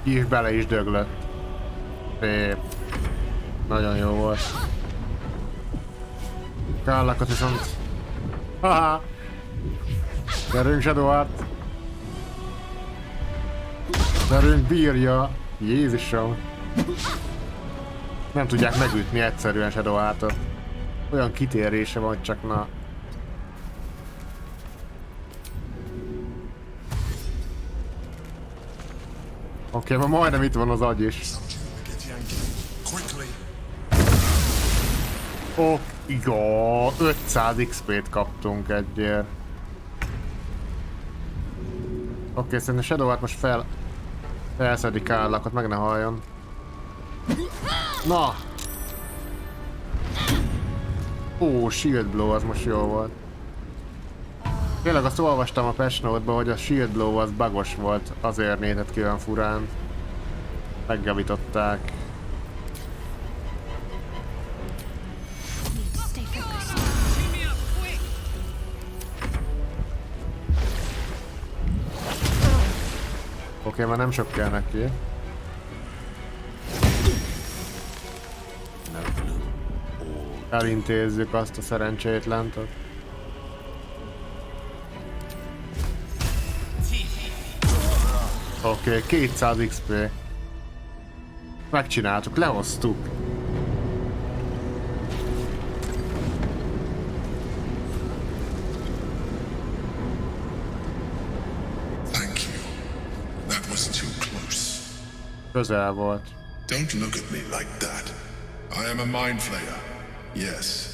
Így bele is döglött. Szép. Nagyon jó volt. Karlakot viszont... Haha! Gyerünk, Shadow Heart! Gyerünk, bírja! Jézusom! Nem tudják megütni egyszerűen Shadow Heartot. Olyan kitérése van, csak na... Oké, ma majdnem itt van az agy is. Ó, jó, 500 XP-t kaptunk egyért. Oké, szerintem Shadow Heart most felszedi Karlakot, meg ne halljon. Na! Ó, Shield Blow, az most jó volt. Tényleg azt olvastam a patch note-ba, hogy a Shield Blow az bugos volt, azért nézett ki olyan furán. Megjavították. Oké, már nem sok kell neki. Elintézzük azt a szerencsétlent. Oké, 200 XP. Megcsináltuk, lehoztuk. Közel volt. Don't look at me like that. I am a mind flayer. Yes.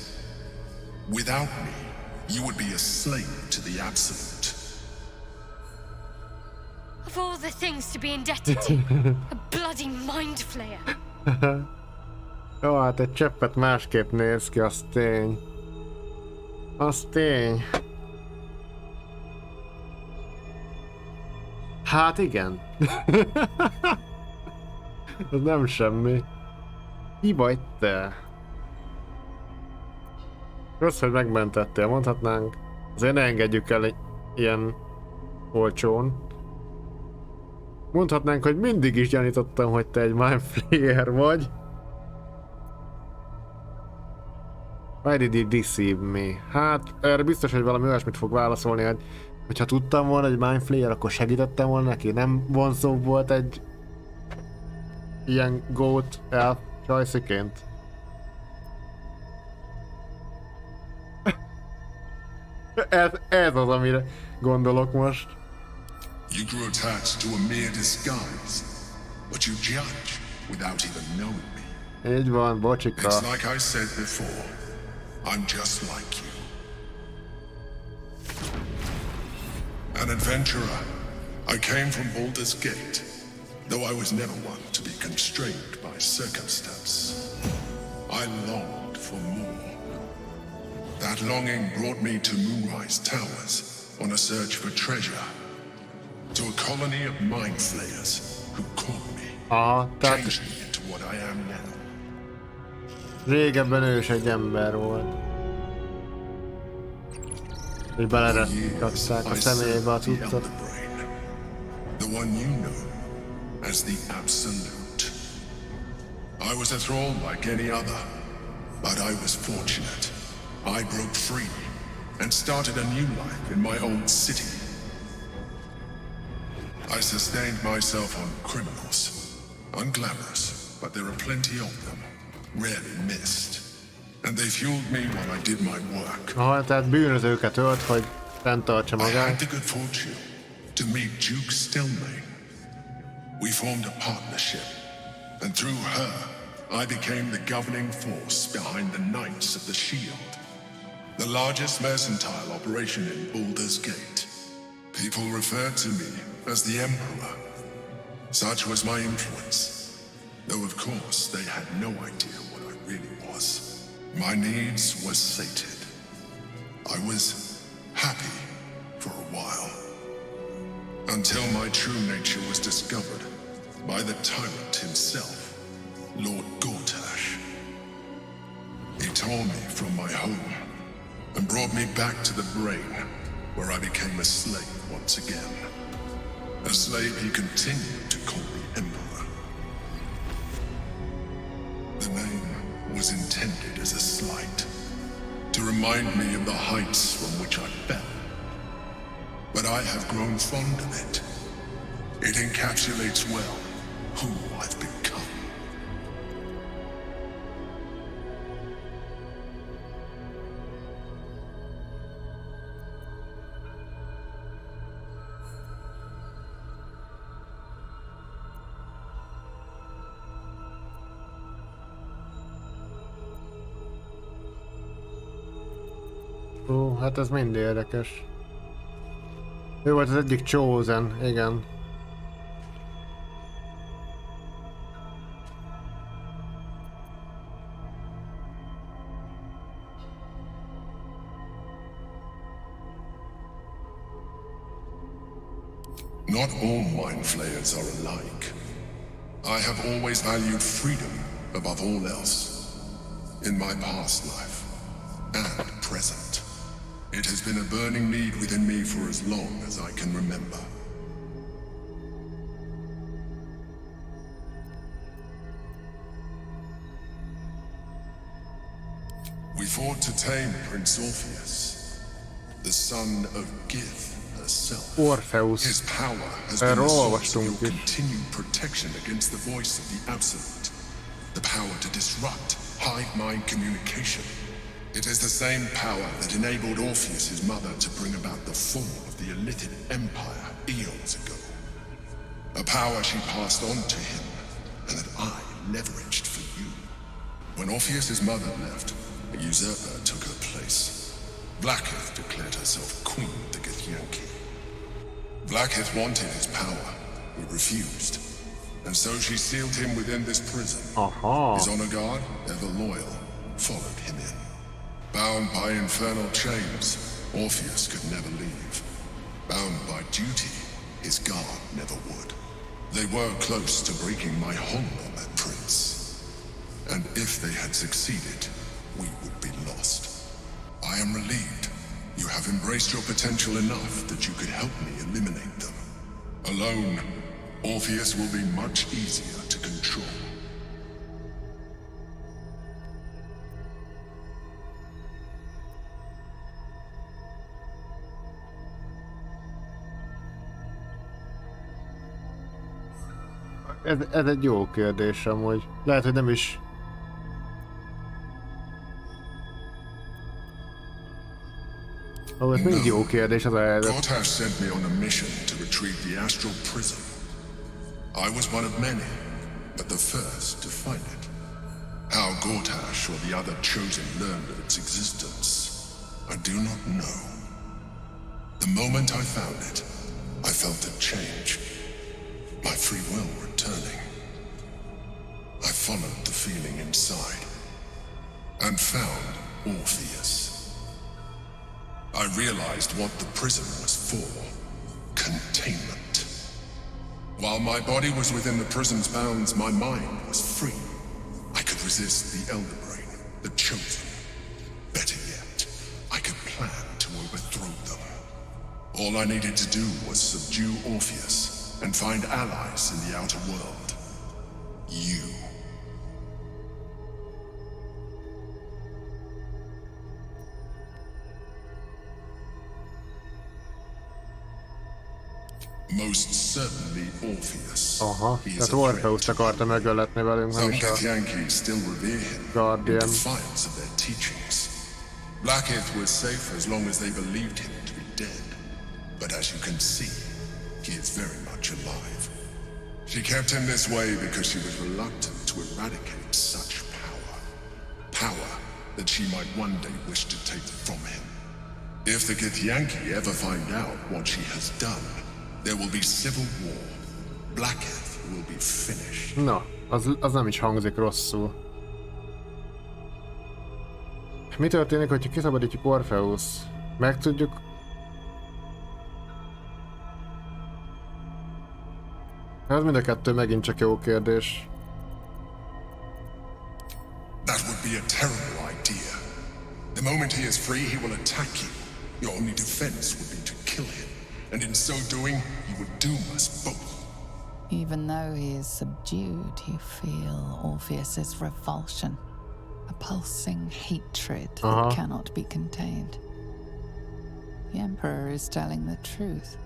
Without me, you would be a slave to the absolute. Of all the things to be indebted to, a bloody mind flayer. Jó, hát egy cseppet másképp néz ki, az tény. Az tény. Hát igen. Ez nem semmi. Ki vagy te? Rossz, hogy megmentettél, mondhatnánk. Azért ne engedjük el ilyen olcsón. Mondhatnánk, hogy mindig is gyanítottam, hogy te egy mind flayer vagy. Why did you deceive me? Hát, erre biztos, hogy valami olyasmit fog válaszolni, hogy ha tudtam volna, hogy mind flayer, akkor segítettem volna neki. Nem vonzóbb volt egy ilyen goat elf csajsziként. Ez az, amire gondolok most. You grew attached to a mere disguise, but you judge without even knowing me. Így van, bocsika. It's like I said before, I'm just like you. An adventurer, I came from Baldur's Gate, though I was never one to be constrained by circumstance. I longed for more. That longing brought me to Moonrise Towers on a search for treasure. To a colony of mind flayers who caught me, Aha, tehát changed me into what I am now. régebben ő is egy ember volt. És belerakták a személybe a cuccot. The one you know as the Absolute. I was a thrall like any other, but I was fortunate. I broke free and started a new life in my old city. I sustained myself on criminals. Unglamorous, but there are plenty of them, rarely missed. And they fueled me while I did my work. Aha, tehát bűnözőket ölt, hogy fenntartsa I had magát. the good fortune to meet Duke Stelmane. We formed a partnership, and through her, I became the governing force behind the Knights of the Shield, the largest mercantile operation in Baldur's Gate. People referred to me as the Emperor. Such was my influence, though of course they had no idea what I really was. My needs were sated. I was happy for a while, until my true nature was discovered by the tyrant himself, Lord Gortash. He tore me from my home and brought me back to the brain, where I became a slave once again. A slave he continued to call the Emperor. The name was intended as a slight, to remind me of the heights from which I fell. But I have grown fond of it. It encapsulates well who I've become. Ó, hát ez mind érdekes. Ő volt az egyik Chosen, igen. Not all mind flayers are alike. I have always valued freedom above all else. In my past life and present, it has been a burning need within me for as long as I can remember. We fought to tame Prince Orpheus, the son of Gith herself. Orpheus. His power has been the source of your continued protection against the voice of the Absolute. The power to disrupt hive mind communication. It is the same power that enabled Orpheus's mother to bring about the fall of the Illithid Empire eons ago. A power she passed on to him, and that I leveraged for you. When Orpheus's mother left, a usurper took her place. Blackith declared herself queen of the Githyanki. Blackith wanted his power. He refused. And so she sealed him within this prison. His honor guard, ever loyal, followed him in. Bound by infernal chains, Orpheus could never leave. Bound by duty, his guard never would. They were close to breaking my hold on that prince. And if they had succeeded, we would be lost. I am relieved. You have embraced your potential enough that you could help me eliminate them. Alone, Orpheus will be much easier to control. Ez egy jó kérdés amúgy. Lehet, hogy nem is... Ó, ez mind jó kérdés az a helyzet. Gortash sent me on a mission to retrieve the astral prism. I was one of many, but the first to find it. How Gortash or the other chosen learned of its existence, I do not know. The moment I found it, I felt a change. My free will returning. I followed the feeling inside and found Orpheus. I realized what the prism was for. containment. While my body was within the prison's bounds, my mind was free. I could resist the Elder Brain, the Chosen. Better yet, I could plan to overthrow them. All I needed to do was subdue Orpheus and find allies in the outer world. You. Most certainly Orpheus. Aha, tehát Orpheus akarta megöletni velünk, nem is a still revere him Guardian. in defiance of their teachings. Blackith was safe as long as they believed him to be dead. But as you can see, he is very much alive. She kept him this way because she was reluctant to eradicate such power. Power that she might one day wish to take from him. If the Githyanki ever find out what she has done, there will be civil war. Blackith will be finished. Na, az nem is hangzik rosszul. Mi történik, hogyha kiszabadítjuk Orpheus? Meg tudjuk... Ez mind a kettő megint csak jó kérdés. That would be a terrible idea. The moment he is free, he will attack you. Your only defense would be to kill him. And in so doing, he would doom us both. Even though he is subdued, you feel Orpheus's revulsion. A pulsing hatred that cannot be contained. The Emperor is telling the truth.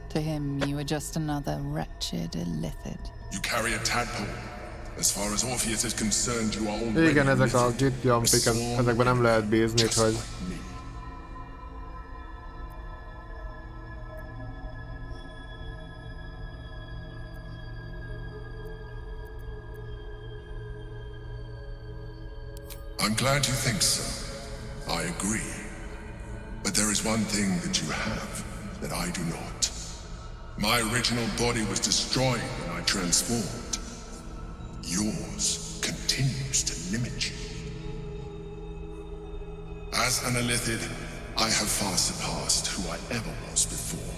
To him, you are just another wretched illithid. You carry a tadpole. As far as Orpheus is concerned, you are already Igen, ezek a gitjampik, ezekben nem lehet bízni, hogy... I'm glad you think so. I agree. But there is one thing that you have that I do not. My original body was destroyed when I transformed. Yours continues to limit you. As an illithid, I have far surpassed who I ever was before.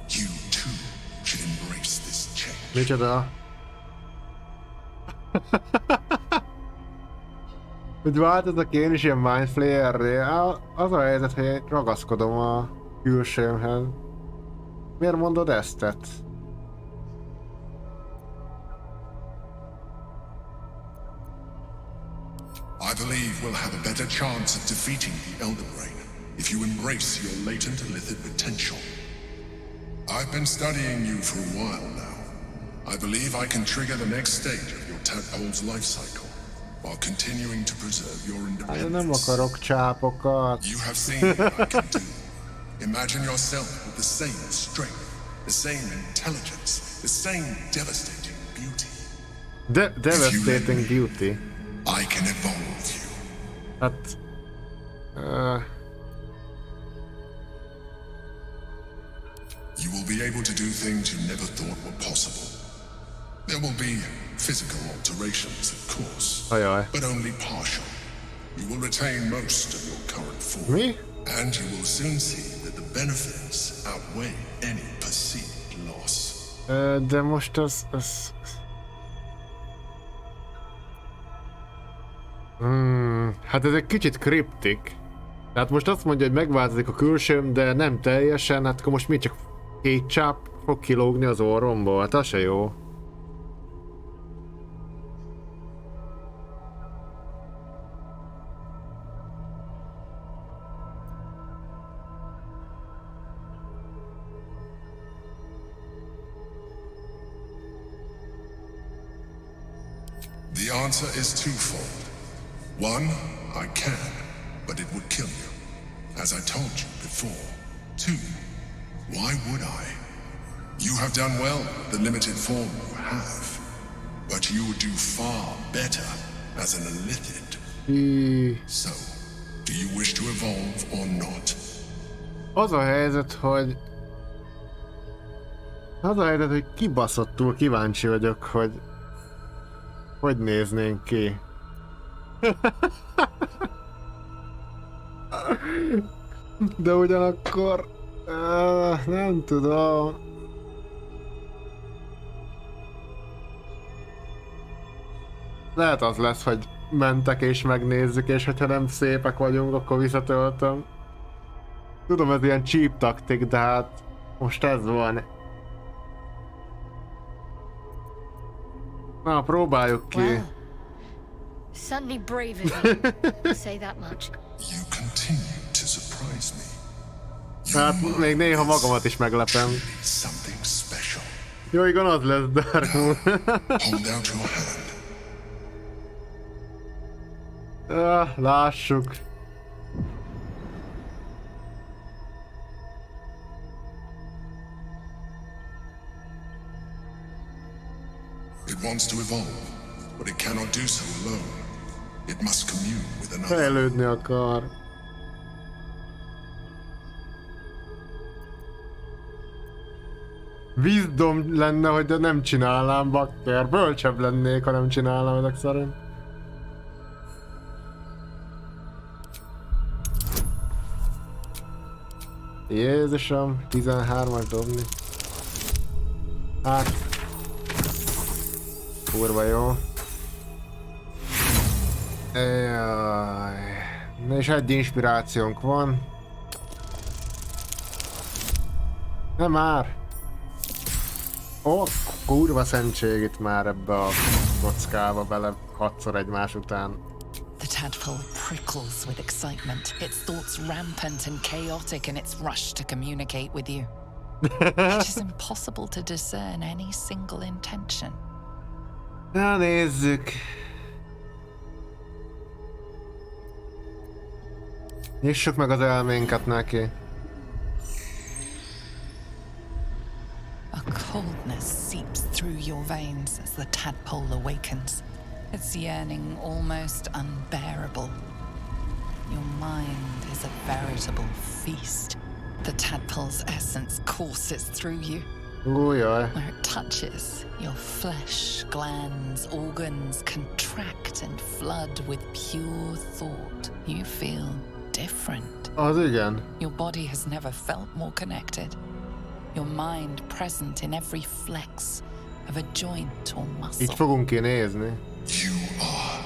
You too should embrace this change. Micsoda? Hogy változok én is ilyen mindflayerré? Az a helyzet, hogy én ragaszkodom a külsőmhez. Miért mondod ezt? I believe we'll have a better chance of defeating the Elder Brain if you embrace your latent illithid potential. I've been studying you for a while now. I believe I can trigger the next stage of your tadpole's life cycle while continuing to preserve your independence. Nem akarok csápokat. You have seen what I can do. Imagine yourself with the same strength, the same intelligence, the same devastating beauty. Devastating beauty? I can evolve you. Hát... You will be able to do things you never thought were possible. There will be physical alterations, of course, but only partial. You will retain most of your current form. Me? And you will soon see that the benefits outweigh any perceived loss. De most az... Hát ez egy kicsit kriptik. Tehát most azt mondja, hogy megváltozik a külsőm, de nem teljesen, hát akkor most mi csak 2 csáp fog kilógni az orromból, hát az se jó. The answer is twofold. One, I can, but it would kill you, as I told you before. 2, why would I? You have done well with the limited form you have, but you would do far better as an illithid. So, do you wish to evolve or not? Az a helyzet, hogy kibaszottul kíváncsi vagyok, hogy néznénk ki. De ugyanakkor nem tudom. Lehet az lesz, hogy mentek és megnézzük, és hogyha nem szépek vagyunk, akkor visszatöltöm. Tudom, ez ilyen cheap taktik, de hát most ez van. Na, próbáljuk ki. Well, certainly brave of you. I'll say that much. You continue to surprise me. Hát még néha magamat is meglepem. Something special. Jó, igen, az lesz Dark Moon. Hold out your hand. Lássuk. It wants to evolve, but it cannot do so alone. It must commune with another. Fejlődni akar. Wisdom lenne, hogy nem csinálnám, bakker. Bölcsebb lennék, ha nem csinálnám ezek szerint. Jézusom, 13-as dobni. Hát... kurva jó. Jaj. És egy inspirációnk van. Nem már. Ó, kurva szentség itt már ebbe a kockába bele 6-szor egymás után. The tadpole prickles with excitement, its thoughts rampant and chaotic in its rush to communicate with you. It is impossible to discern any single intention. Na nézzük. Nyissuk meg az elménket neki. A coldness seeps through your veins as the tadpole awakens, its yearning almost unbearable. Your mind is a veritable feast. The tadpole's essence courses through you. Where it touches, your flesh, glands, organs contract and flood with pure thought. You feel different. Az igen. Your body has never felt more connected. Your mind present in every flex of a joint or muscle. Így fogunk kinézni. You are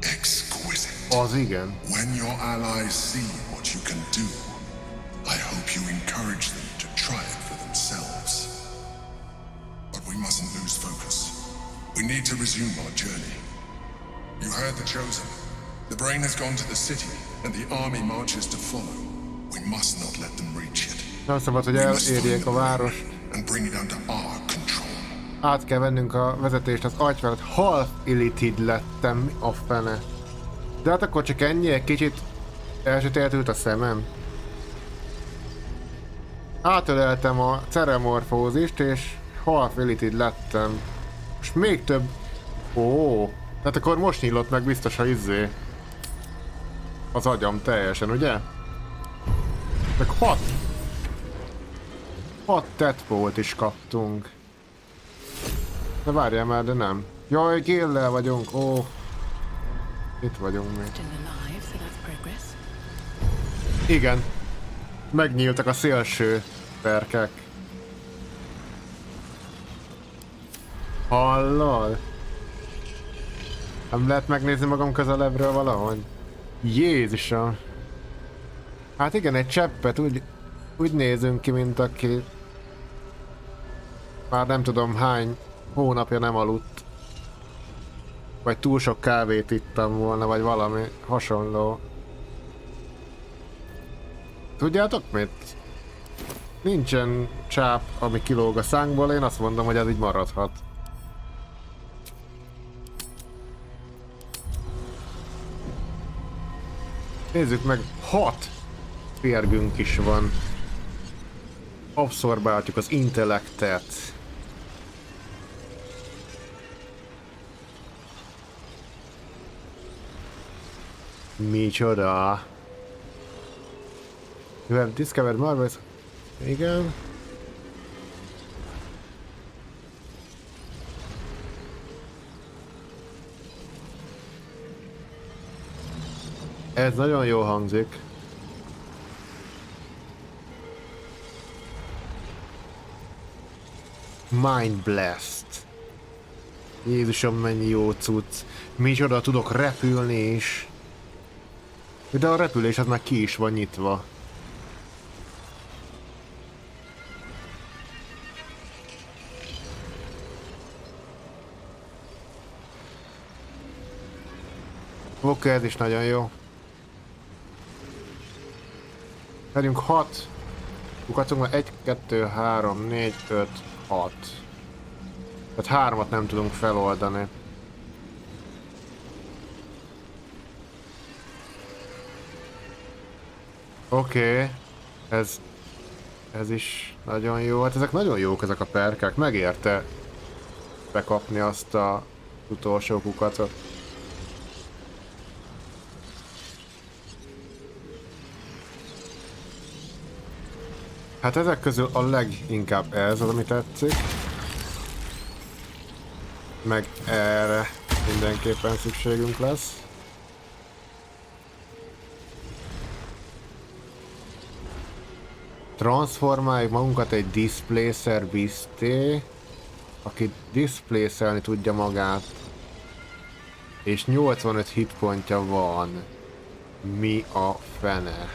exquisite. Az igen. When your allies see what you can do, I hope you encourage them to try it for themselves. But we mustn't lose focus. We need to resume our journey. You heard the Chosen. The brain has gone to the city, and the army marches to follow. We must not let them reach it. Nem szabad, hogy elérjék a várost. And bring it under our control. Át kell vennünk a vezetést az agy felett. Half illithid lettem, a fene. De hát akkor csak ennyi, egy kicsit elsötétült a szemem. Átöleltem a ceremorfózist, és half illithid lettem. Most még több... Ó, tehát akkor most nyílott meg biztos a az agyam teljesen, ugye? Meg 6 tadpole-t is kaptunk. De várjál már, de nem. Jaj, Gillel vagyunk, ó. Itt vagyunk még. Igen. Megnyíltak a szélső perkek. Hallod? Nem lehet megnézni magam közelebbről valahogy? Jézusom. Hát igen, egy cseppet úgy nézünk ki, mint aki már nem tudom hány hónapja nem aludt. Vagy túl sok kávét ittam volna, vagy valami hasonló. Tudjátok mit? Nincsen csáp, ami kilóg a szánkból, én azt mondom, hogy ez így maradhat. Nézzük meg, 6 férgünk is van. Abszorbálhatjuk az intellektet. Micsoda? You have discovered marvelous... Igen. Ez nagyon jó hangzik. Mind Blast. Jézusom, mennyi jó cucc. Micsoda, tudok repülni is. De a repülés az már ki is van nyitva. Oké, ez is nagyon jó. Vegyünk 6. Kukacunkban 1, 2, 3, 4, 5, 6. Tehát 3-at nem tudunk feloldani. Oké. Ez is nagyon jó. Hát ezek nagyon jók, ezek a perkák. Megérte bekapni azt a utolsó kukacot. Hát ezek közül a leginkább ez az, ami tetszik. Meg erre mindenképpen szükségünk lesz. Transformáljuk magunkat egy displacer beasté, aki displacelni tudja magát. És 85 hitpontja van. Mi a fene?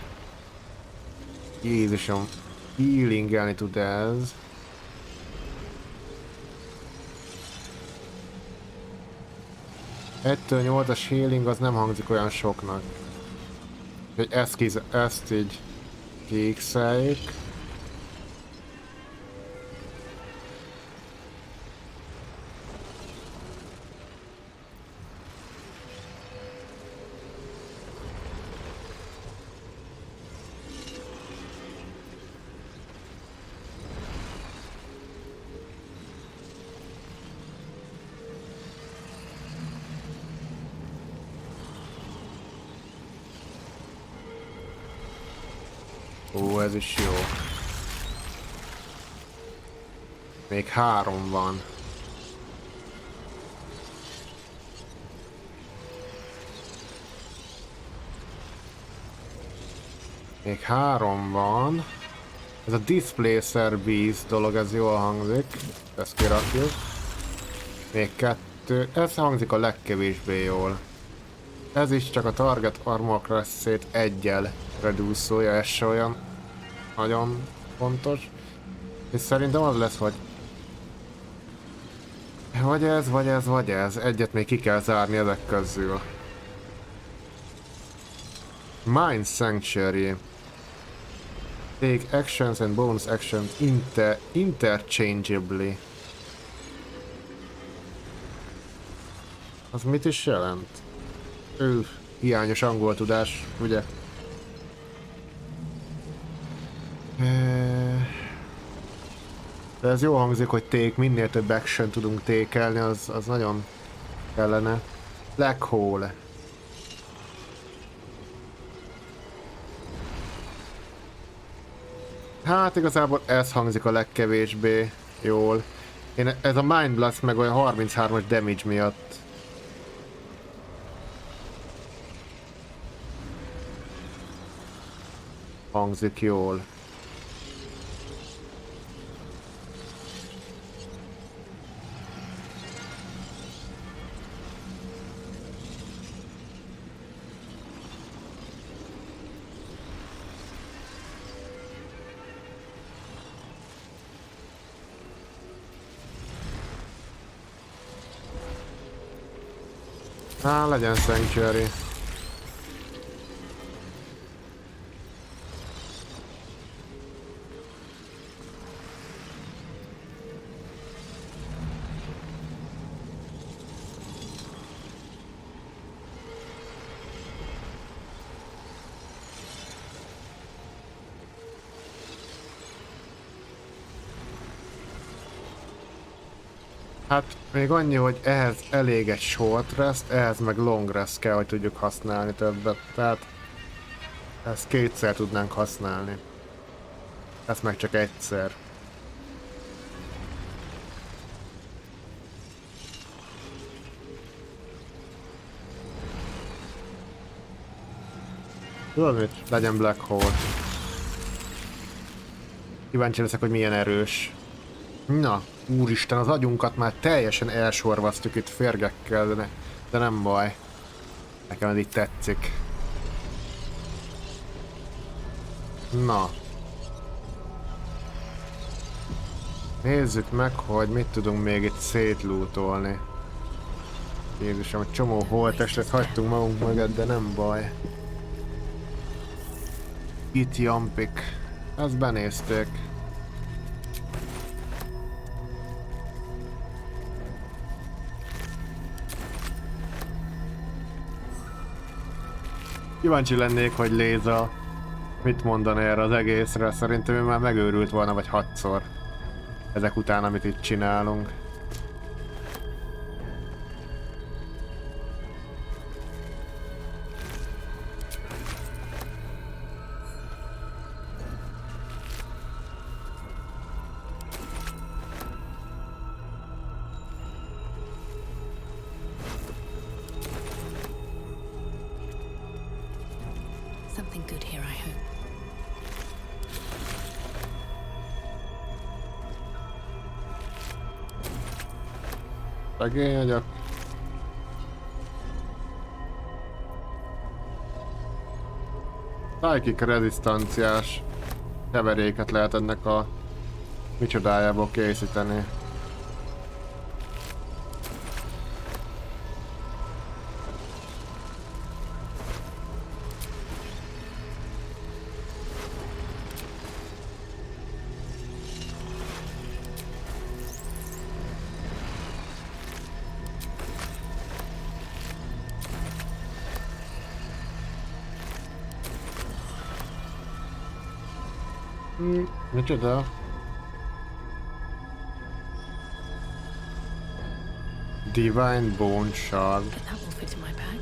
Jézusom, healingelni tud ez. Ettől 8-as healing az nem hangzik olyan soknak. Úgyhogy ezt így kékszeljük. Ó, ez is jó. Még 3 van. Még 3 van. Ez a Displacer Beast dolog, ez jól hangzik. Ezt kirakjuk. Még 2. Ez hangzik a legkevésbé jól. Ez is csak a target armor class-ét 1-jel reduce-olja, ez se olyan nagyon fontos. És szerintem az lesz, hogy vagy ez. Egyet még ki kell zárni ezek közül. Mind Sanctuary. Take actions and bonus actions interchangeably. Az mit is jelent? Hiányos angol tudás, ugye? De ez jó hangzik, hogy minél több action tudunk tékelni, az nagyon kellene. Black Hole. Hát igazából ez hangzik a legkevésbé jól. Ez a Mind Blast meg olyan 33-as damage miatt hangzik jól. Legyen Sanctuary. Hát még annyi, hogy ehhez elég egy short rest, ehhez meg long rest kell, hogy tudjuk használni többet. Tehát ezt 2-szer tudnánk használni. Ezt meg csak 1-szer. Tudod mit? Legyen Black Hole. Kíváncsi leszek, hogy milyen erős. Na, Úristen, az agyunkat már teljesen elsorvasztjuk itt férgekkel, de nem baj. Nekem ez így tetszik. Na. Nézzük meg, hogy mit tudunk még itt szétlútolni. Jézusom, egy csomó holttestet hagytunk magunk mögött, de nem baj. Itt jampik. Ezt benézték. Kíváncsi lennék, hogy Léza mit mondaná erre az egészre. Szerintem ő már megőrült volna vagy 6-szor. Ezek után, amit itt csinálunk. Something good here, I hope. Szegény vagyok. Psychic rezisztanciás keveréket lehet ennek a micsodájából készíteni. Micsoda? Divine Bone Shard. But that will fit in my bag.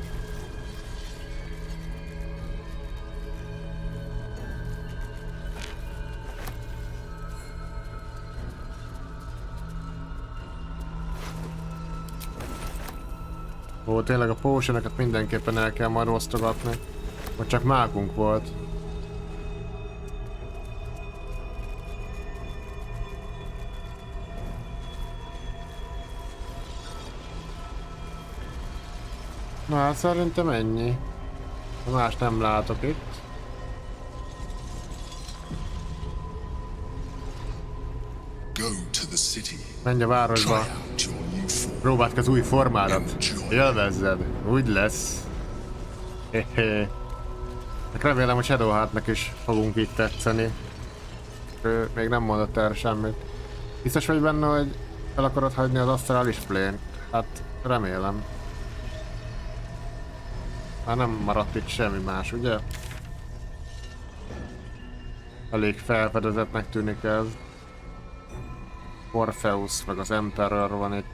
Ó, tényleg a potionokat mindenképpen el kell majd osztogatni. Vagy csak mákunk volt. Na hát szerintem ennyi. Más nem látok itt. Menj a városba. Próbáld ki az új formádat. Élvezzed. Úgy lesz. Hehe. Remélem, hogy Shadowheartnak is fogunk itt tetszeni. Ő még nem mondott erre semmit. Biztos vagy benne, hogy el akarod hagyni az Astralis Plane-t? Hát remélem. Már nem maradt itt semmi más, ugye? Elég felfedezetnek tűnik ez. Orpheus meg az Emperor van itt.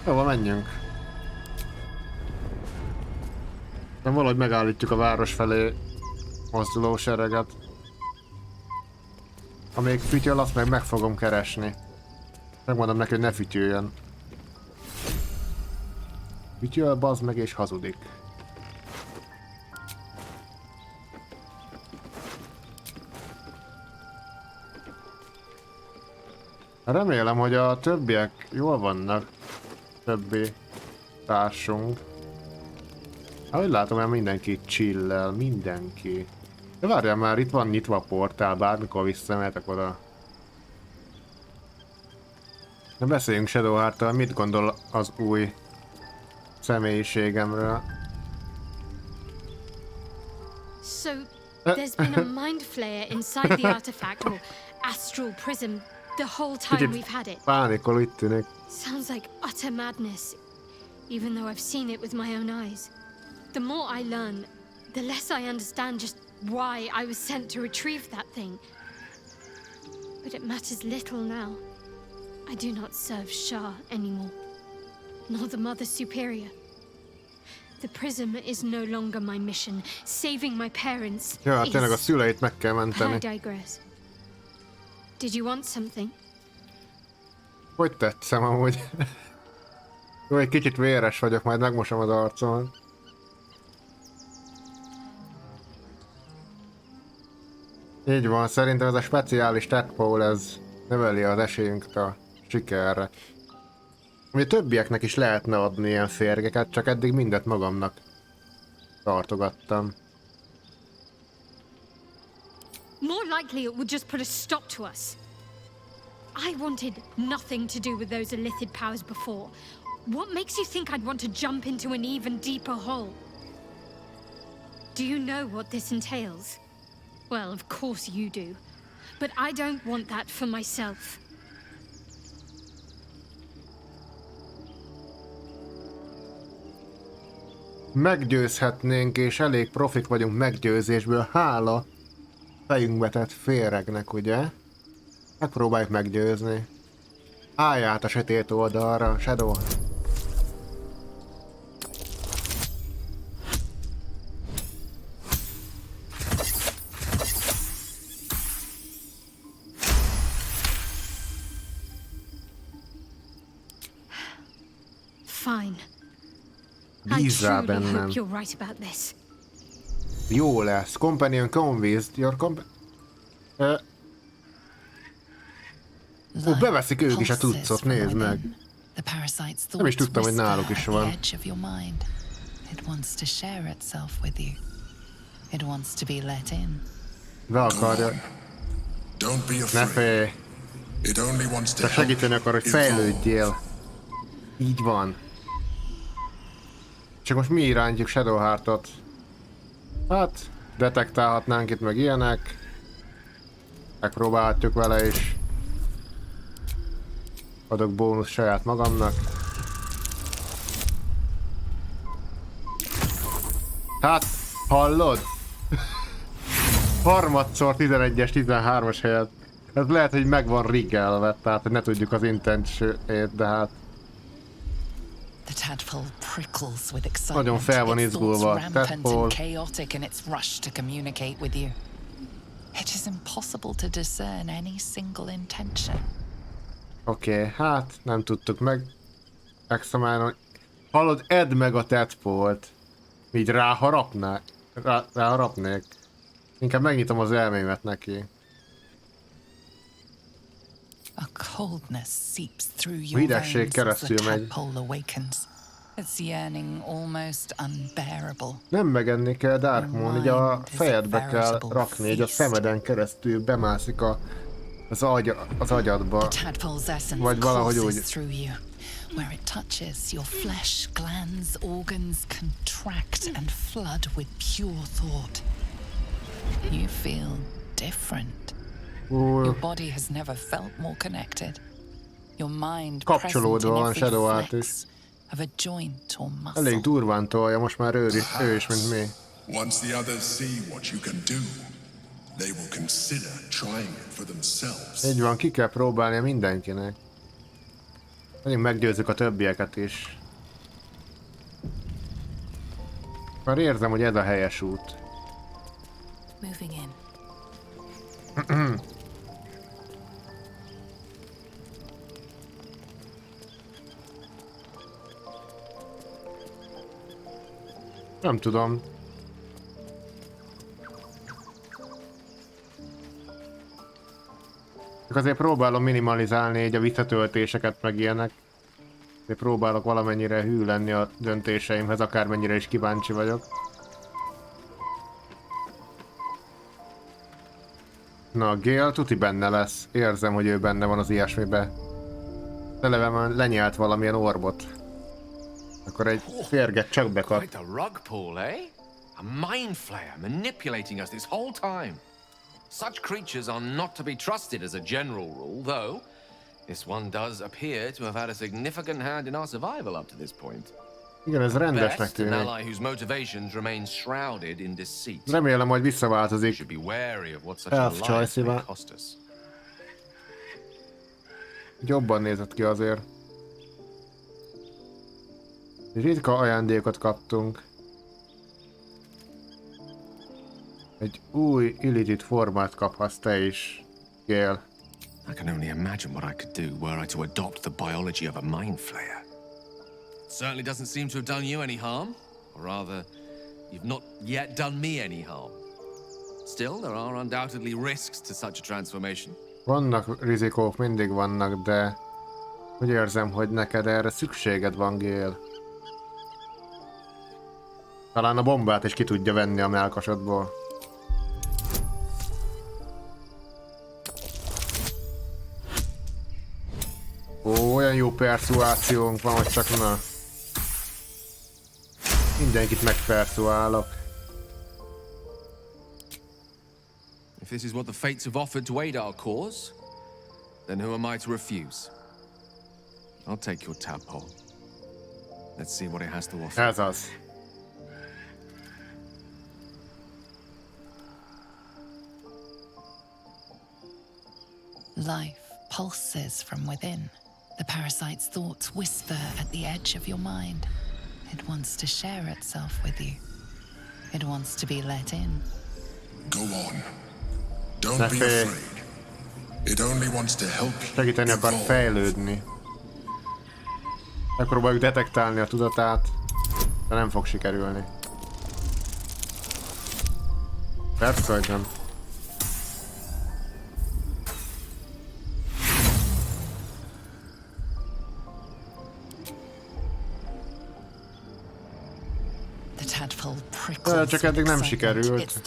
Jóval menjünk. Nem valahogy megállítjuk a város felé mozduló sereget. Ha még fütyöl, azt meg fogom keresni. Megmondom neki, hogy ne fütyüljön. Fütyöl, bazd meg és hazudik. Remélem, hogy a többiek jól vannak. Többi társunk. Ahogy látom, hogy mindenki chill-el, mindenki. De várjál már, itt van nyitva a portál, bármikor visszamehetek oda. De beszéljünk Shadowheart-tal, mit gondol az új személyiségemről. So, there's been a mind flayer inside the artifact, or astral prism, the whole time we've had it. Pánikol, úgy tűnik. Sounds like utter madness, even though I've seen it with my own eyes. The more I learn, the less I understand just why I was sent to retrieve that thing. But it matters little now. I do not serve Shah anymore, nor the Mother Superior. The prism is no longer my mission. Saving my parents Ja, tényleg a is... szüleit meg kell menteni. I digress. Did you want something? Hogy tetszem amúgy? Jó, egy kicsit véres vagyok, majd megmosom az arcomat. Így van, szerintem ez a speciális tadpole, ez Növeli az esélyünket a sikerre. Ugye többieknek is lehetne adni ilyen férgeket, csak eddig mindet magamnak tartogattam. More likely it would just put a stop to us. I wanted nothing to do with those illithid powers before. What makes you think I'd want to jump into an even deeper hole? Do you know what this entails? Well, of course you do. But I don't want that for myself. Meggyőzhetnénk, és elég profik vagyunk meggyőzésből, hála fejünkbe tett féregnek, ugye? Megpróbáljuk meggyőzni. Állj át a sötét oldalra, Shadow. Fine. I Bízzál truly bennem. hope you're right about this. Jó lesz. Companion convinced your beveszik ők is a cuccot, nézd meg. Nem is tudtam, hogy náluk is van. Be akarja. Ne félj. Te segíteni akar, hogy fejlődjél. Így van. Csak most mi irányítjuk Shadowheartot? Hát, detektálhatnánk itt meg ilyenek. Megpróbálhatjuk vele is. Adok bónusz saját magamnak. Hát, hallod? Harmadszor 11-es, 13-as helyet. Ez lehet, hogy meg van riggelve, tehát hogy ne tudjuk az intensét, de hát... Nagyon fel van izgulva a Tadpole. Oké, hát nem tudtuk meg examálni. Hallod, edd meg a Tadpole-t. Így ráharapnék. Inkább megnyitom az elmémet neki. Hidegsség keresztül megy. Nem megenni kell, Darkmoon, így a fejedbe kell rakni, így a szemeden keresztül bemászik az agyadba. Vagy valahogy úgy. Where it touches, your flesh, glands, organs contract and flood with pure thought. You feel different. Your body has never felt more connected. Your mind present in every flex of a joint or muscle. Elég durván tolja, most már ő is, mint mi. Once the others see what you can do, they will consider trying it for themselves. Így van, ki kell próbálnia mindenkinek. Mondjuk meggyőzzük a többieket is. Már érzem, hogy ez a helyes út. Moving in. Nem tudom. Csak azért próbálom minimalizálni így a visszatöltéseket meg ilyenek. Azért próbálok valamennyire hű lenni a döntéseimhez, akármennyire is kíváncsi vagyok. Na, Gale tuti benne lesz. Érzem, hogy ő benne van az ilyesmibe. Eleve már lenyelt valamilyen orbot. Akkor egy férget csak bekap. Quite a rug pull, eh? A mind flayer manipulating us this whole time. Such creatures are not to be trusted as a general rule, though this one does appear to have had a significant hand in our survival up to this point. Igen, ez rendesnek Best, an tűnik. ally whose motivations remain shrouded in deceit. Remélem, hogy visszaváltozik. Should be wary of what such a Elf life may choice-ival. cost us. Jobban nézett ki azért. Ritka ajándékot kaptunk. Egy új illithid formát kaphatsz te is, Gale. I can only imagine what I could do were I to adopt the biology of a mind flayer. Certainly doesn't seem to have done you any harm. Or rather, you've not yet done me any harm. Still, there are undoubtedly risks to such a transformation. Vannak rizikók, mindig vannak, de úgy érzem, hogy neked erre szükséged van, Gél. Talán a bombát is ki tudja venni a mellkasodból. Ó, olyan jó persuációnk van, hogy csak na. Mindenkit megpersuálok. If this is what the fates have offered to aid our cause, then who am I to refuse? I'll take your tadpole. Let's see what it has to offer. Ez az. Life pulses from within. The parasite's thoughts whisper at the edge of your mind. It wants to share itself with you. It wants to be let in. Go on. Don't be afraid. It only wants to help you. Segíteni akar fejlődni. Megpróbáljuk detektálni a tudatát, de nem fog sikerülni. Persze, hogy nem. Csak eddig nem sikerült.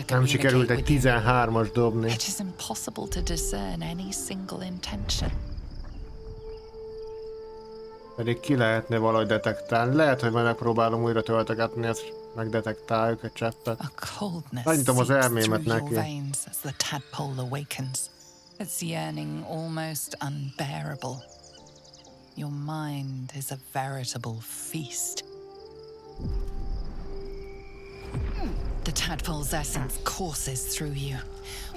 Nem sikerült egy 13-as dobni. It is impossible to discern any single intention. Pedig ki lehetne valahogy detektálni. Lehet, hogy majd megpróbálom újra töltögetni, ezt megdetektáljuk egy cseppet. Megnyitom az elmémet neki. The tadpole awakens. Its yearning almost unbearable. Your mind is a veritable feast. The tadpole's essence courses through you.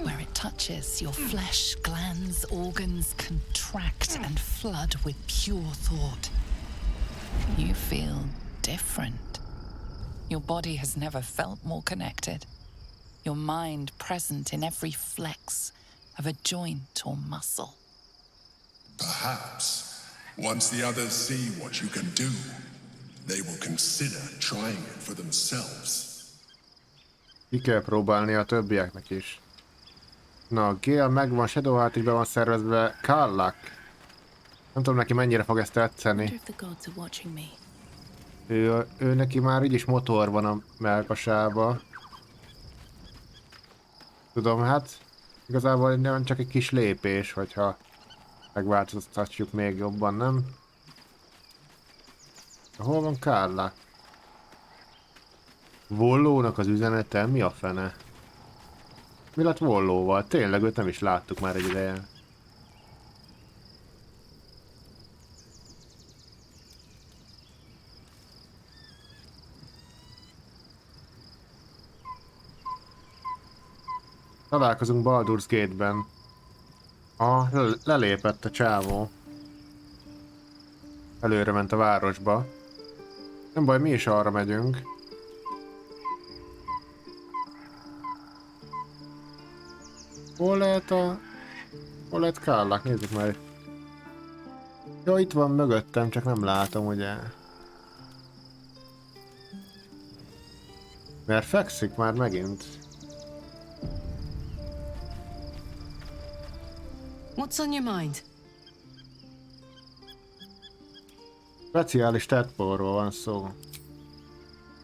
Where it touches, your flesh, glands, organs contract and flood with pure thought. You feel different. Your body has never felt more connected. Your mind present in every flex of a joint or muscle. Perhaps, once the others see what you can do, they will consider trying it for themselves. Ki kell próbálni a többieknek is. Na, Gale megvan, Shadowheart is be van szervezve, Karlak. Nem tudom neki mennyire fog ezt tetszeni. Ő neki már így is motor van a mellkasába. Tudom, hát igazából nem csak egy kis lépés, hogyha megváltoztatjuk még jobban, nem? Hol van Karlak? Vollónak az üzenete? Mi a fene? Mi lett Vollóval? Tényleg őt nem is láttuk már egy ideje. Találkozunk Baldur's Gate-ben. Lelépett a csávó. Előre ment a városba. Nem baj, mi is arra megyünk. Hol lehet Karlak? Nézzük már. Jó, itt van mögöttem, csak nem látom, ugye. Mert fekszik már megint. What's on your mind? Speciális tadpole-ról van szó.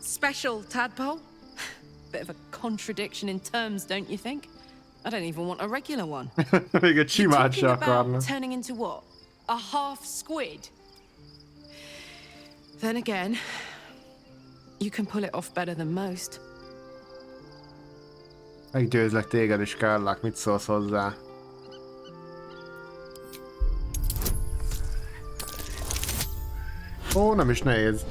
Special tadpole? Bit of a contradiction in terms, don't you think? I don't even want a regular one. Még egy simát se akarna. Turning into what? A half squid? Then again, you can pull it off better than most. Meggyőzlek téged is, Karlak, mit szólsz hozzá? Ó, nem is nehéz.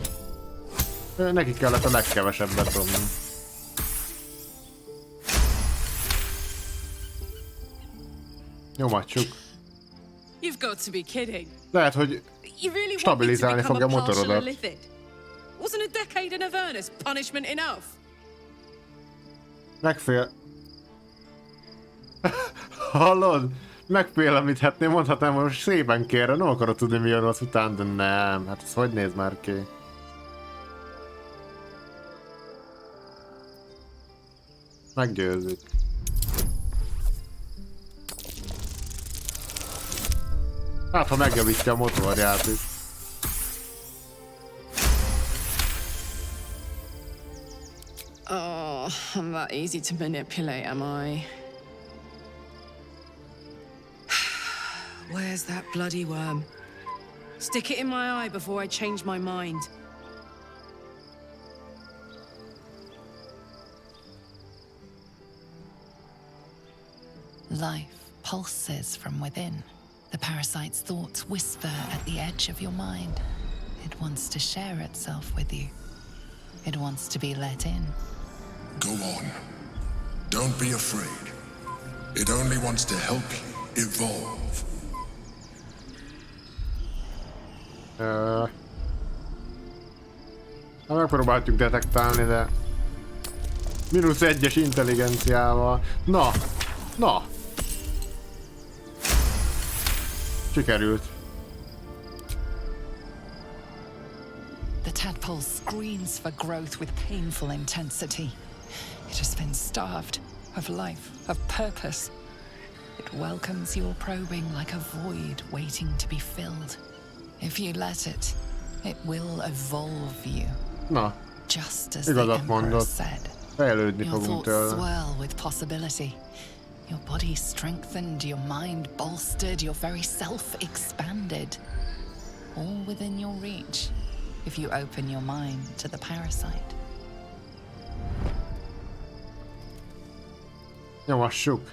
Neki kellett a legkevesebbet dobni. Nyomatjuk. You've got to be kidding. Lehet, hogy stabilizálni fogja a motorodat. Wasn't a decade in Avernus punishment enough? Megfél... Hallod? Megfélemlíthetném, mondhatnám, hogy most szépen kérre, nem akarod tudni, mi jön az után, de nem. Hát ez hogy néz már ki? Meggyőzzük. Hát, ha megjavítja a motorját is. Oh, I'm that easy to manipulate, am I? Where's that bloody worm? Stick it in my eye before I change my mind. Life pulses from within. The parasite's thoughts whisper at the edge of your mind. It wants to share itself with you. It wants to be let in. Go on. Don't be afraid. It only wants to help you evolve. Megpróbáltuk detektálni, de... -1-es intelligenciával. Na! Na! Sikerült. The tadpole screams for growth with painful intensity. It has been starved of life, of purpose. It welcomes your probing like a void waiting to be filled. If you let it, it will evolve you. Na, just as the igazat Emperor mondott. said. Fejlődni Your fogunk thoughts tőle. swirl with possibility. Your body strengthened, your mind bolstered, your very self expanded. All within your reach, if you open your mind to the parasite. Nyomassuk.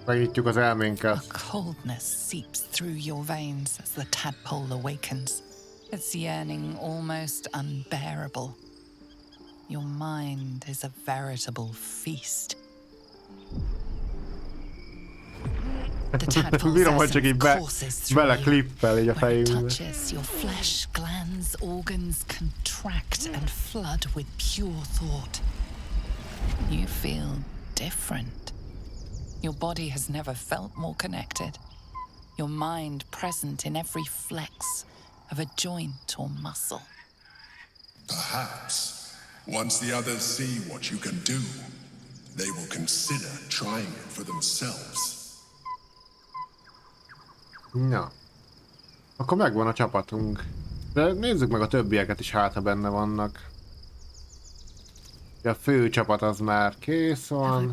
Megnyitjuk az elménket. A coldness seeps through your veins as the tadpole awakens. Its yearning almost unbearable. Your mind is a veritable feast. The tadpole's Bírom, hogy csak így courses through beleklippel így a When it fejünkbe. touches, your flesh, glands, organs contract and flood with pure thought. You feel different. Your body has never felt more connected. Your mind present in every flex of a joint or muscle. Perhaps, once the others see what you can do, they will consider trying it for themselves. Na. Akkor megvan a csapatunk. De nézzük meg a többieket is, hát ha benne vannak. A fő csapat az már kész van.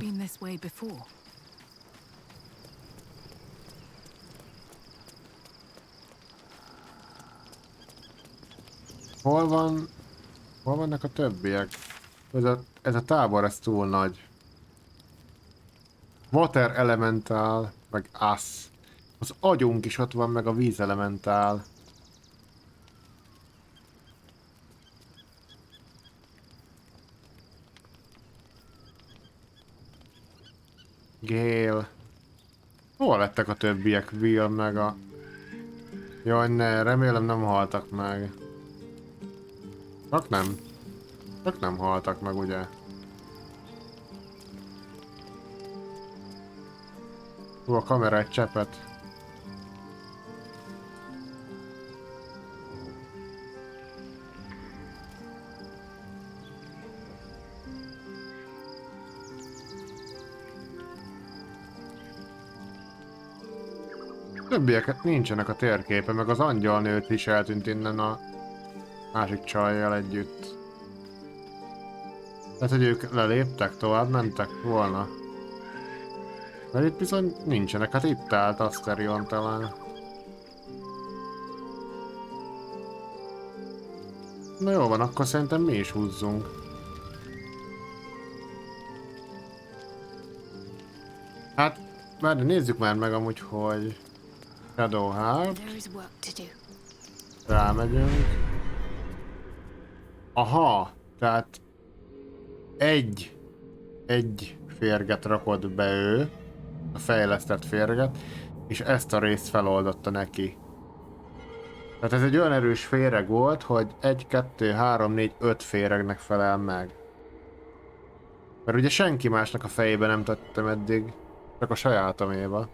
Hol vannak a többiek? Ez a tábor, ez túl nagy. Water Elemental, meg Us. Az agyunk is ott van, meg a víz elementál. Gale. Hol lettek a többiek? Will meg a... Jaj ne, remélem nem haltak meg. Csak nem. Csak nem haltak meg, ugye? Hú, a kamera egy csepet. Többieket nincsenek a térképen, meg az angyalnőt is eltűnt innen a másik csajjal együtt. Tehát, hogy ők leléptek, tovább mentek volna. Mert itt bizony nincsenek, hát itt állt Asterion talán. Na jó van, akkor szerintem mi is húzzunk. Hát, várj, nézzük már meg amúgy, hogy... Shadow Heart. Rámegyünk. Aha, tehát... Egy férget rakott be ő. A fejlesztett férget. És ezt a részt feloldotta neki. Tehát ez egy olyan erős féreg volt, hogy 1, 2, 3, 4, 5 féregnek felel meg. Mert ugye senki másnak a fejébe nem tettem eddig. Csak a sajátoméba.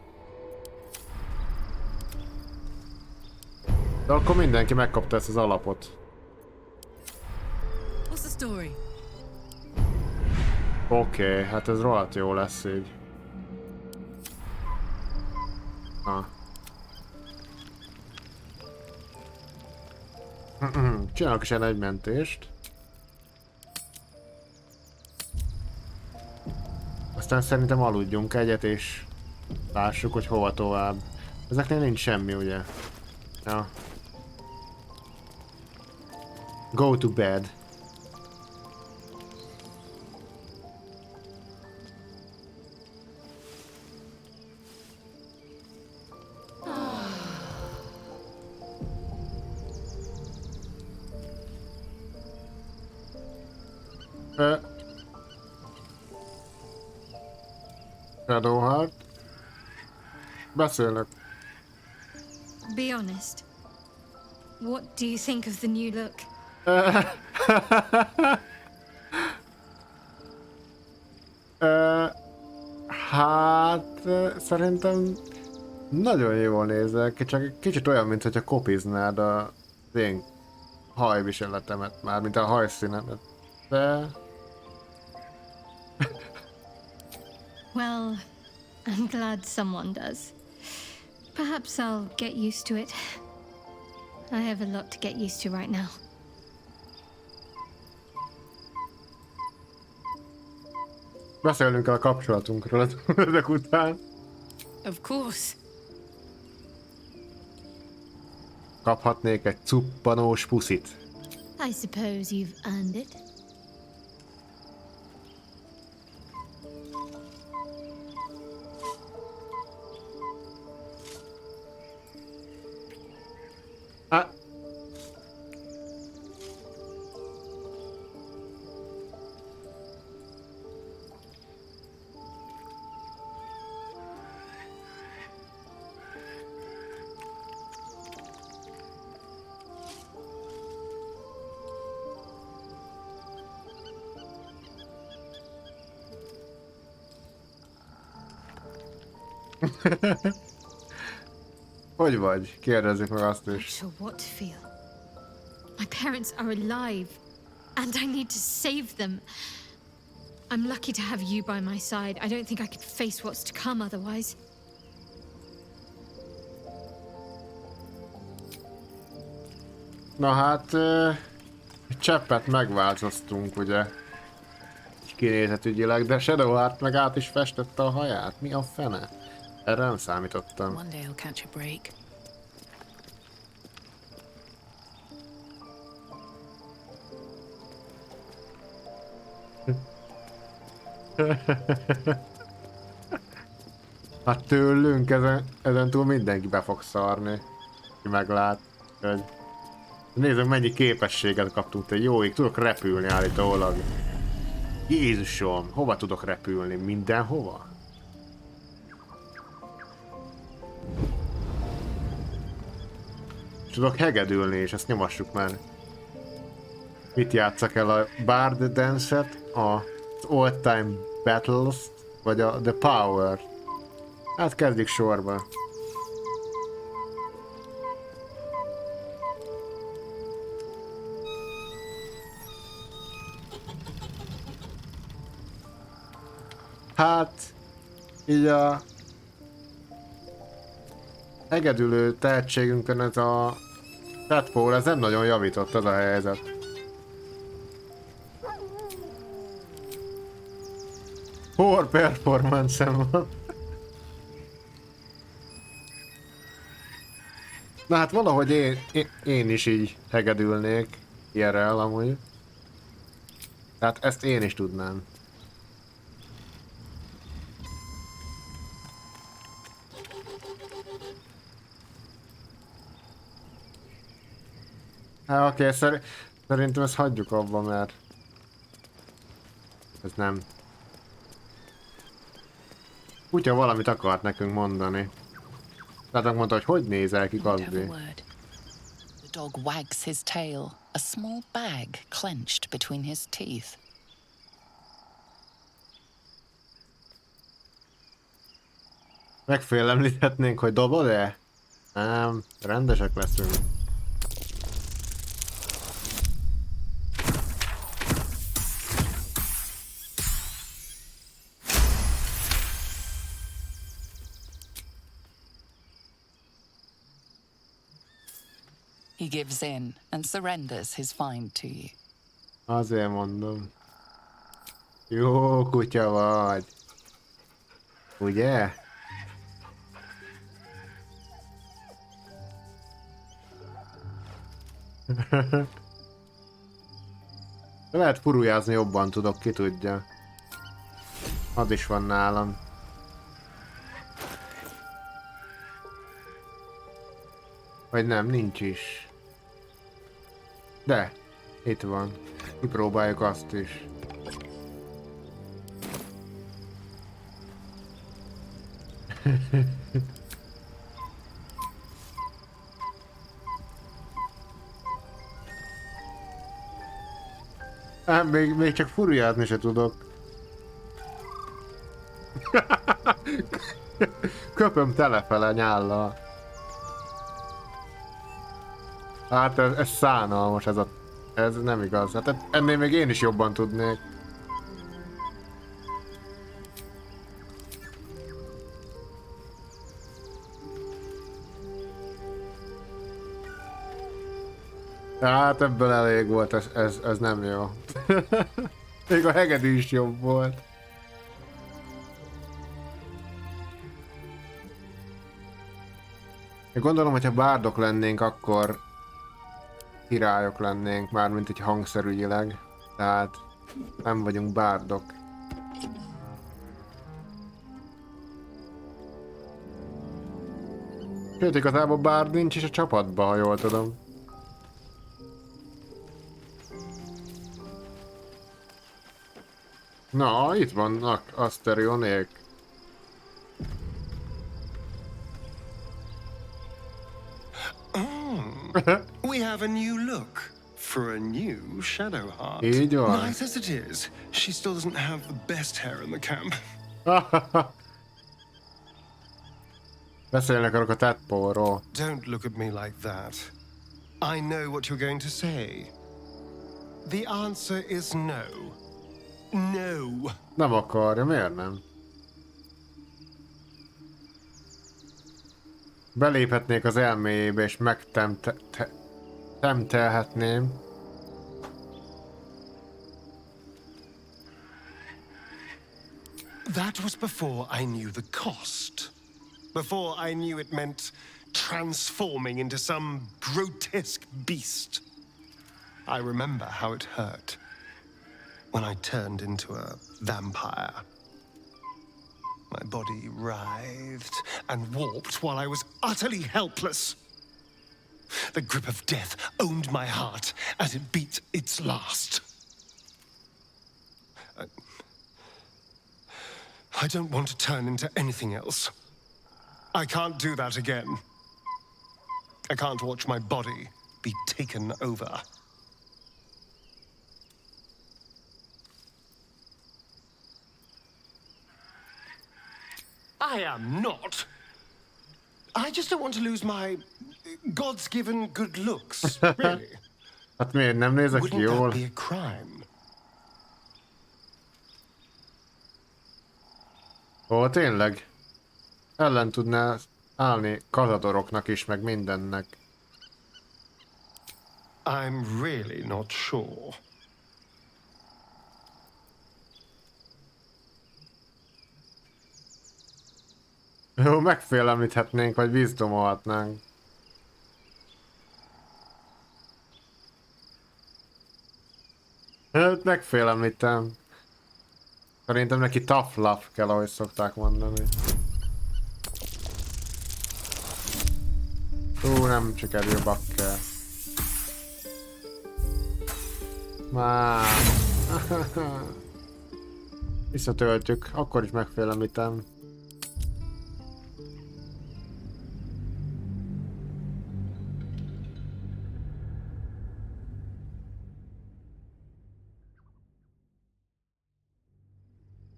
De akkor mindenki megkapta ezt az alapot. What's the story? Oké, hát ez rohadt jó lesz így. Na. Csinálok is egy mentést. Aztán szerintem aludjunk egyet és lássuk, hogy hova tovább. Ezeknél nincs semmi, ugye? Ja. Go to bed. Shadowheart. Beszélnek. Be honest. What do you think of the new look? Hát szerintem nagyon jól nézek, csak egy kicsit olyan, mintha kopiznád az én hajviseletemet, már mint a hajszínemet, de... Well, I'm glad someone does. Perhaps I'll get used to it. I have a lot to get used to right now. Beszélnünk kell a kapcsolatunkról ezek után. Of course. Kaphatnék egy cuppanós puszit. I suppose you've earned it. Hogy vagy? Kérdezzük meg azt is. So what to feel? My parents are alive, and I need to save them. I'm lucky to have you by my side. I don't think I could face what's to come otherwise. Na hát, cseppet megváltoztunk, ugye? Kinézetügyileg, de Shadowheart meg át is festette a haját. Mi a fene? Erre nem számítottam. One day he'll catch a break. Hát tőlünk ezen túl mindenki be fog szarni. Ki meglát. Hogy... Nézzük, mennyi képességet kaptunk. Te jó ég, tudok repülni állítólag. Jézusom, hova tudok repülni? Mindenhova? Tudok hegedülni, és ezt nyomassuk már. Mit játsszak el? A Bard Dance-et, az Old Time Battles, vagy a The Power? Hát kezdjük sorba. Hát, így a hegedülő tehetségünkön ez a Tadpole, ez nem nagyon javított az a helyzet. Poor performance-em van. Na hát valahogy én is így hegedülnék ilyenrel amúgy. Tehát ezt én is tudnám. Hát oké, szerintem ezt hagyjuk abba, mert ez nem. Kutya valamit akart nekünk mondani. Tehát mondta, hogy nézel ki, Gazdi. The dog wags his tail, a small bag clenched between his teeth. Megfélemlíthetnénk, hogy dobod-e? Nem, rendesek leszünk. He gives in and surrenders his find to you. Azért mondom. Jó kutya vagy. Ugye? De lehet furujázni jobban tudok, ki tudja. Az is van nálam. Vagy nem, nincs is. De, itt van. Kipróbáljuk azt is. Hát, még csak furujázni se tudok. Köpöm telefele nyállal. Hát ez szánalmas, ez nem igaz. Hát ennél még én is jobban tudnék. Hát ebből elég volt, ez nem jó. Még a hegedű is jobb volt. Én gondolom, hogyha bárdok lennénk, akkor királyok lennénk, mármint egy hangszerügyileg. Tehát nem vagyunk bárdok. Sőt, igazából bárd nincs is a csapatban, ha jól tudom. Na, itt vannak Asterionék. We have a new look for a new Shadowheart. Így van. Nice as it is, she still doesn't have the best hair in the camp. Beszélnek arról a tadpoleról. Don't look at me like that. I know what you're going to say. The answer is no. No. Nem akarja, miért nem? Beléphetnék az elméjébe és megtemtelhetném. That was before I knew the cost. Before I knew it meant transforming into some grotesque beast. I remember how it hurt when I turned into a vampire. My body writhed and warped while I was utterly helpless. The grip of death owned my heart as it beat its last. I don't want to turn into anything else. I can't do that again. I can't watch my body be taken over. I am not. I just don't want to lose my God's given good looks, really. Hát miért nem nézek ki Wouldn't jól? that be a crime? Ó, tényleg? Ellen tudná állni kazadoroknak is, meg mindennek. I'm really not sure. Jó, megfélemlíthetnénk, vagy vízdomolhatnánk. Hát megfélemlítem. Szerintem neki tough love kell, ahogy szokták mondani. Nem csak elő bakker. Már. Visszatöltjük, akkor is megfélemlítem.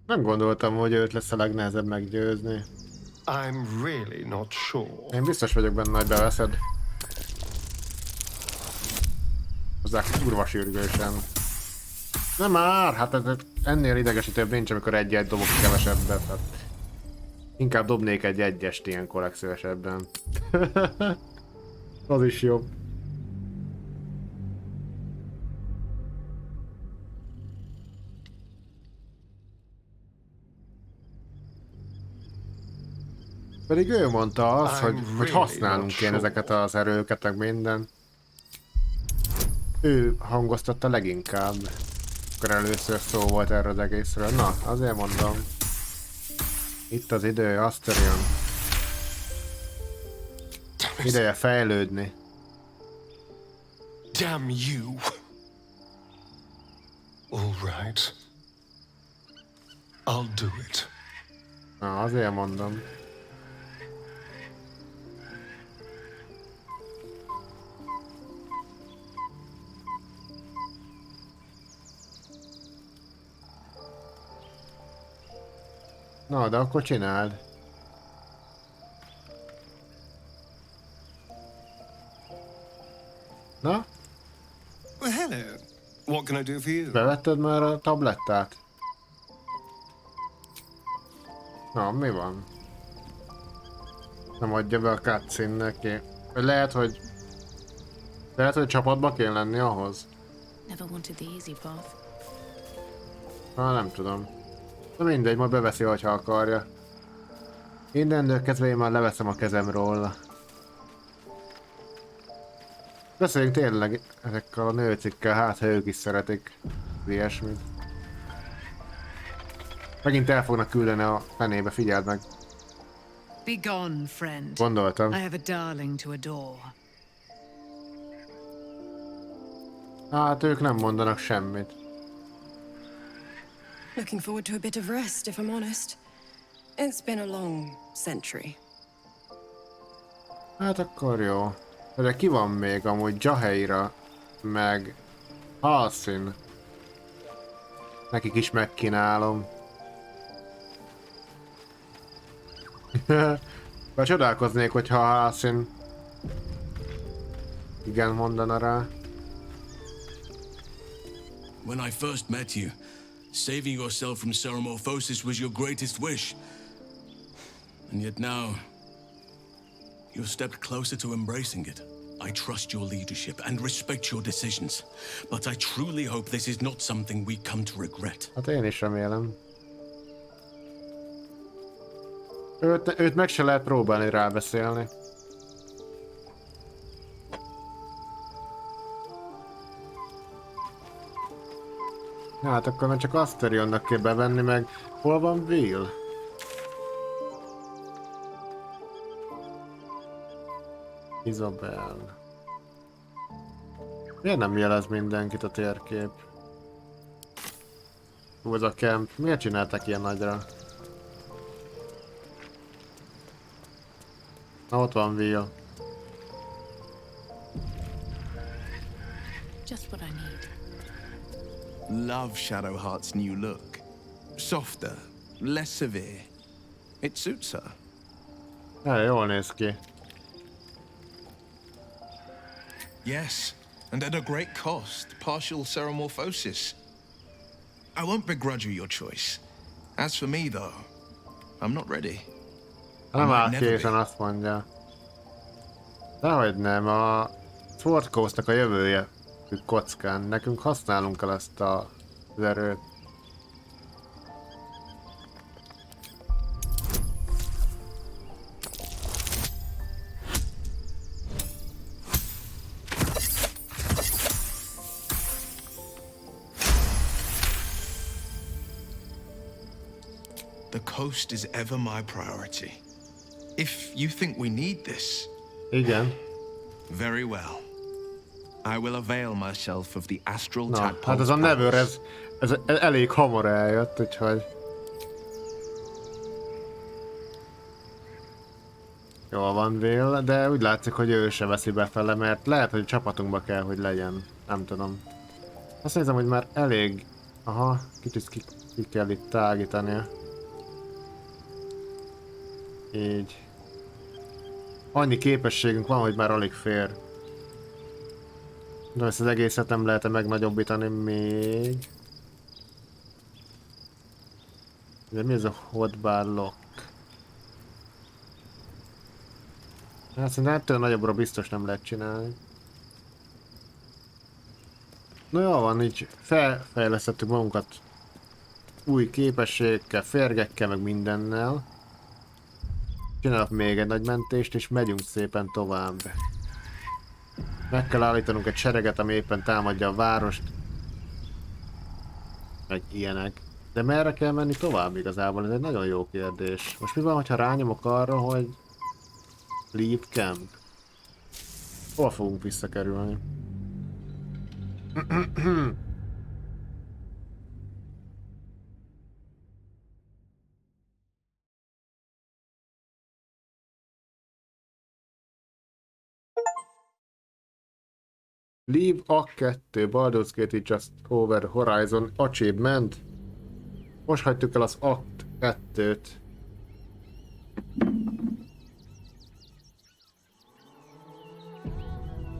Nem gondoltam, hogy őt lesz a legnehezebb meggyőzni. I'm really not sure. Én biztos vagyok benne, hogy beveszed. Hozzá kurva sürgősen. Nem már, hát ez ennél idegesítőbb nincs, amikor egy-egy dobok kevesebbet. Hát inkább dobnék egy egyest ilyenkor legszívesebben. Az is jobb. Pedig ő mondta azt, hogy használnunk kéne ezeket az erőket, meg minden. Ő hangoztatta leginkább, akkor először szó volt erről az egészről. Na, azért mondom. Itt az idő, Asterion. Ideje fejlődni. Damn you. All right. I'll do it. Na, azért mondom. Na, de akkor csináld. Na? Well, hello. What can I do for you? Bevetted már a tablettát? Na, mi van? Nem adja be a cutscene neki. Lehet, hogy csapatba kéne lenni ahhoz. Never wanted the easy path. Nem tudom. De mindegy, majd beveszi, ha akarja. Innentől kezdve én már leveszem a kezem róla. Beszéljünk tényleg ezekkel a nőcikkel, hát ha ők is szeretik ilyesmit. Megint el fognak küldeni a fenébe, figyeld meg. Be gone, friend. Gondoltam. I have a darling to adore. Hát ők nem mondanak semmit. Looking forward to a bit of rest, if I'm honest. It's been a long century. Hát akkor jó. De ki van még amúgy Jaheira, meg Halsin? Nekik is megkínálom. Csodálkoznék, hogyha Halsin igen mondana rá. When I first met you, saving yourself from Ceramorphosis was your greatest wish. And yet now, you've stepped closer to embracing it. I trust your leadership and respect your decisions, but I truly hope this is not something we come to regret. Hát én is remélem. Őt meg se lehet próbálni rábeszélni. Hát akkor már csak Asterionnak kell bevenni, meg hol van Will? Isabel. Miért nem jelez mindenkit a térkép? Hú, ez a camp. Miért csináltak ilyen nagyra? Na, ott van Will. Just what I need. Love Shadowheart's new look. Softer, less severe. It suits her. Ja, jól néz ki. Yes, and at a great cost, partial Ceramorphosis. I won't begrudge you your choice. As for me, though, I'm not ready. Nem áll készen, azt mondja. Dehogy nem, a Sword Coast-nak a jövője kockán. Nekünk használunk el ezt az erőt. The coast is ever my priority. If you think we need this, igen. Very well. I will avail myself of the astral tadpole's hát ez a Never, ez elég hamar eljött, úgyhogy... Jól van Will, de úgy látszik, hogy ő se veszi befele, mert lehet, hogy csapatunkba kell, hogy legyen. Nem tudom. Azt nézem, hogy már elég... Aha, kicsit ki kell itt tágítania. Így. Annyi képességünk van, hogy már alig fér. De ezt az egészet nem lehet megnagyobbítani még. De mi ez a hotbar lock? Hát szerintem ettől nagyobbra biztos nem lehet csinálni. No jó van, így felfejlesztettük magunkat új képességekkel, férgekkel, meg mindennel. Csinálok még egy nagy mentést, és megyünk szépen tovább. Meg kell állítanunk egy sereget, ami éppen támadja a várost. Meg ilyenek. De merre kell menni tovább igazából? Ez egy nagyon jó kérdés. Most mi van, ha rányomok arra, hogy Leave Camp? Hol fogunk visszakerülni? Leave A2, Baldur's Gate just over horizon achievement. Most hagytuk el az Act 2-t.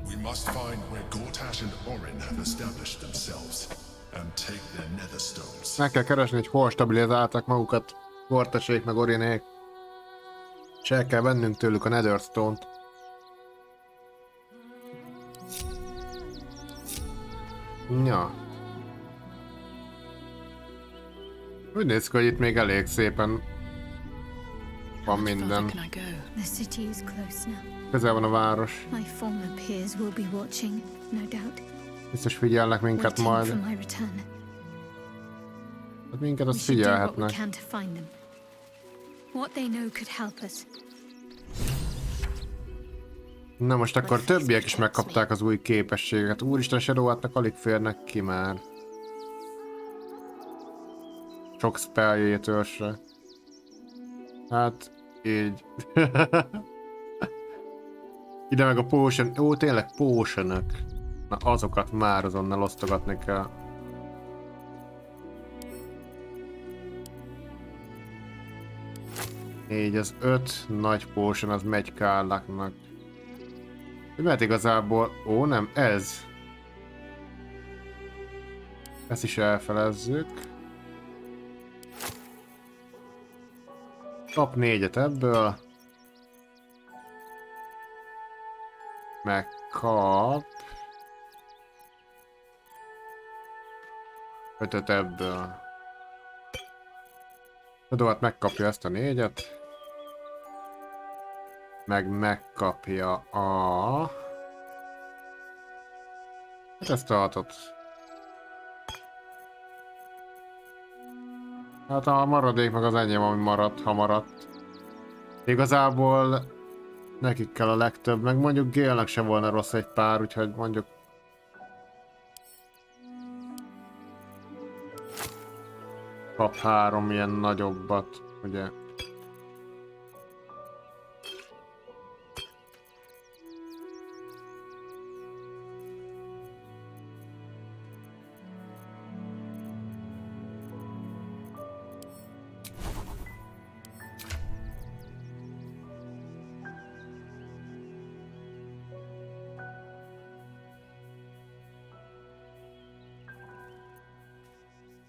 We must find where Gortash and Orin have established themselves and take their netherstones. Meg kell keresni, hogy hol stabilizáltak magukat Gortasék meg Orinék. És el kell vennünk tőlük a netherstone-t. Ja. Úgy néz ki, hogy itt még elég szépen van minden. The city is close now. Közel van a város. My former peers will be watching, no doubt. Biztos figyelnek minket Waiting majd. for my return. Hát minket We azt should do what we figyelhetnek. can to find them. What they know could help us. Na most akkor többiek is megkapták az új képességeket. Úristen, Shadowheartnak alig férnek ki már. Sok spelljétől se. Hát, így. Ide meg a potion. Ó, tényleg potionok. Na azokat már azonnal osztogatni kell. Így az 5 nagy potion az megy Kárláknak. Mert igazából... Ó, nem, ez. Ezt is elfelezzük. Kap 4-et ebből. Megkap... 5-öt ebből. Tudod, megkapja ezt a 4-et. Meg megkapja a... Hát ezt a 6-ot. Hát a maradék meg az enyém, ami maradt, ha maradt. Igazából nekik kell a legtöbb, meg mondjuk Gélnek se volna rossz egy pár, úgyhogy mondjuk... Kap 3 ilyen nagyobbat, ugye?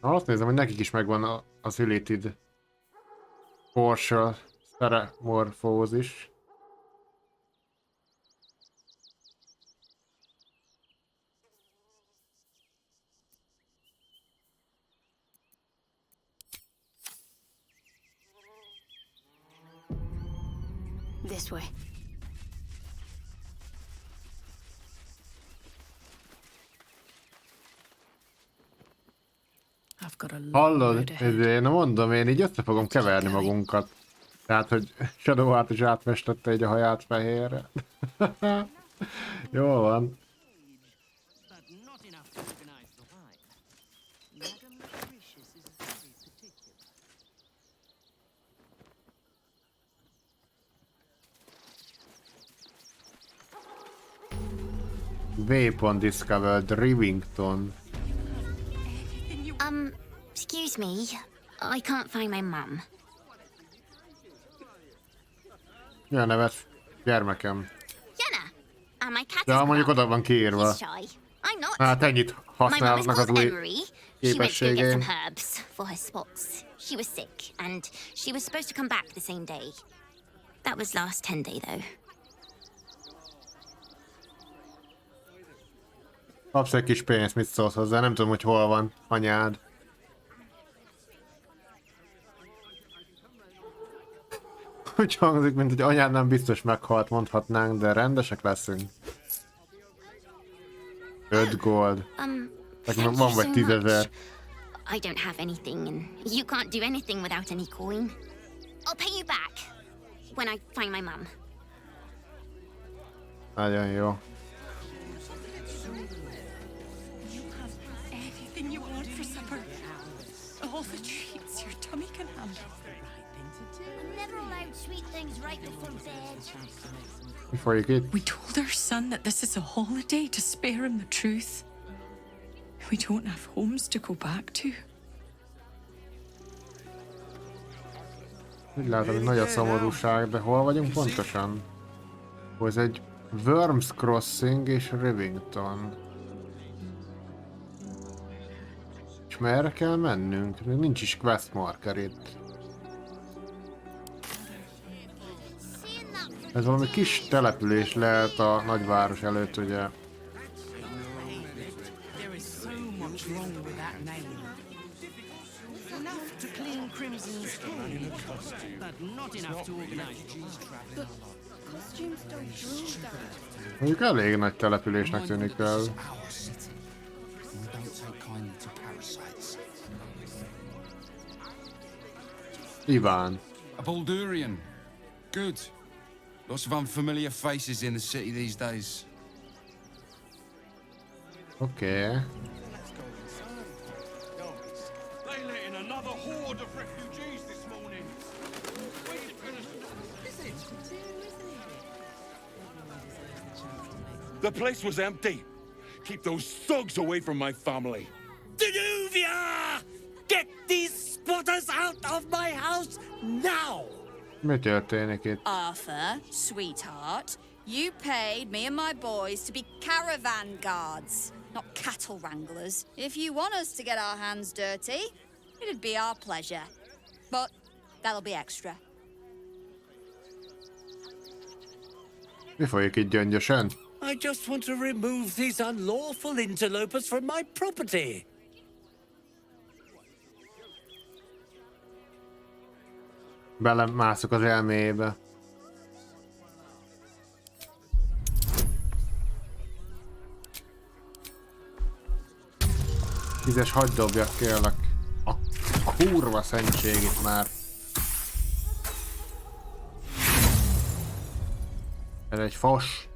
Na, azt nézem, hogy nekik is megvan az Elated Partial Ceremorphózis. This way. Hallod? Én mondom, én így össze fogom keverni magunkat. Tehát, hogy Shadowheart is átfestette így a haját fehérre. Jól van. Weapon discovered, Rivington. Excuse me. I can't find my mum. Mi a nevet? Gyermekem. Jenna! And my cat Ja, mondjuk oda van kiírva. is shy. I'm not. Hát ennyit My mum is használnak az called új Emery. She went to go get some képességeim. herbs for her spots. She was sick, and she was supposed to come back the same day. That was last 10 day, though. Kapsz egy kis pénzt, mit szólsz hozzá? Nem tudom, hogy hol van anyád. Úgy hangzik, mint hogy anyám nem biztos meghalt, mondhatnánk, de rendesek leszünk. 5 gold. Thank Van you vagy so 10 000. much. I don't have anything, and you can't do anything without any coin. I'll pay you back when I find my mum. Nagyon jó. Anything you want for supper. All the treats your tummy can handle. I'm never allowed sweet things right before bed. Before you get... We told our son that this is a holiday to spare him the truth. We don't have homes to go back to. Úgy látom, hogy nagy a szomorúság, de hol vagyunk pontosan? Ez egy Worms Crossing és Rivington. És merre kell mennünk? Még nincs is quest marker itt. Ez valami kis település lehet a nagyváros előtt, ugye? There is so much wrong with that name. Enough to clean Crimson's skin, but not enough to organize. The costumes don't prove that. Mondjuk elég nagy településnek tűnik el. Iván. A Baldurian. Good. Lots of unfamiliar faces in the city these days. Okay. They let in another horde of refugees this morning. The place was empty. Keep those thugs away from my family. Danuvia! Get these squatters out of my house now! Mi történik itt? Arthur, sweetheart, you paid me and my boys to be caravan guards, not cattle wranglers. If you want us to get our hands dirty, it'd be our pleasure. But that'll be extra. Mi folyik itt gyöngyösen? I just want to remove these unlawful interlopers from my property. Belemászok az elméjébe. 10-es hagyd dobjak, kérlek. A kurva szentség itt már. Ez egy fos.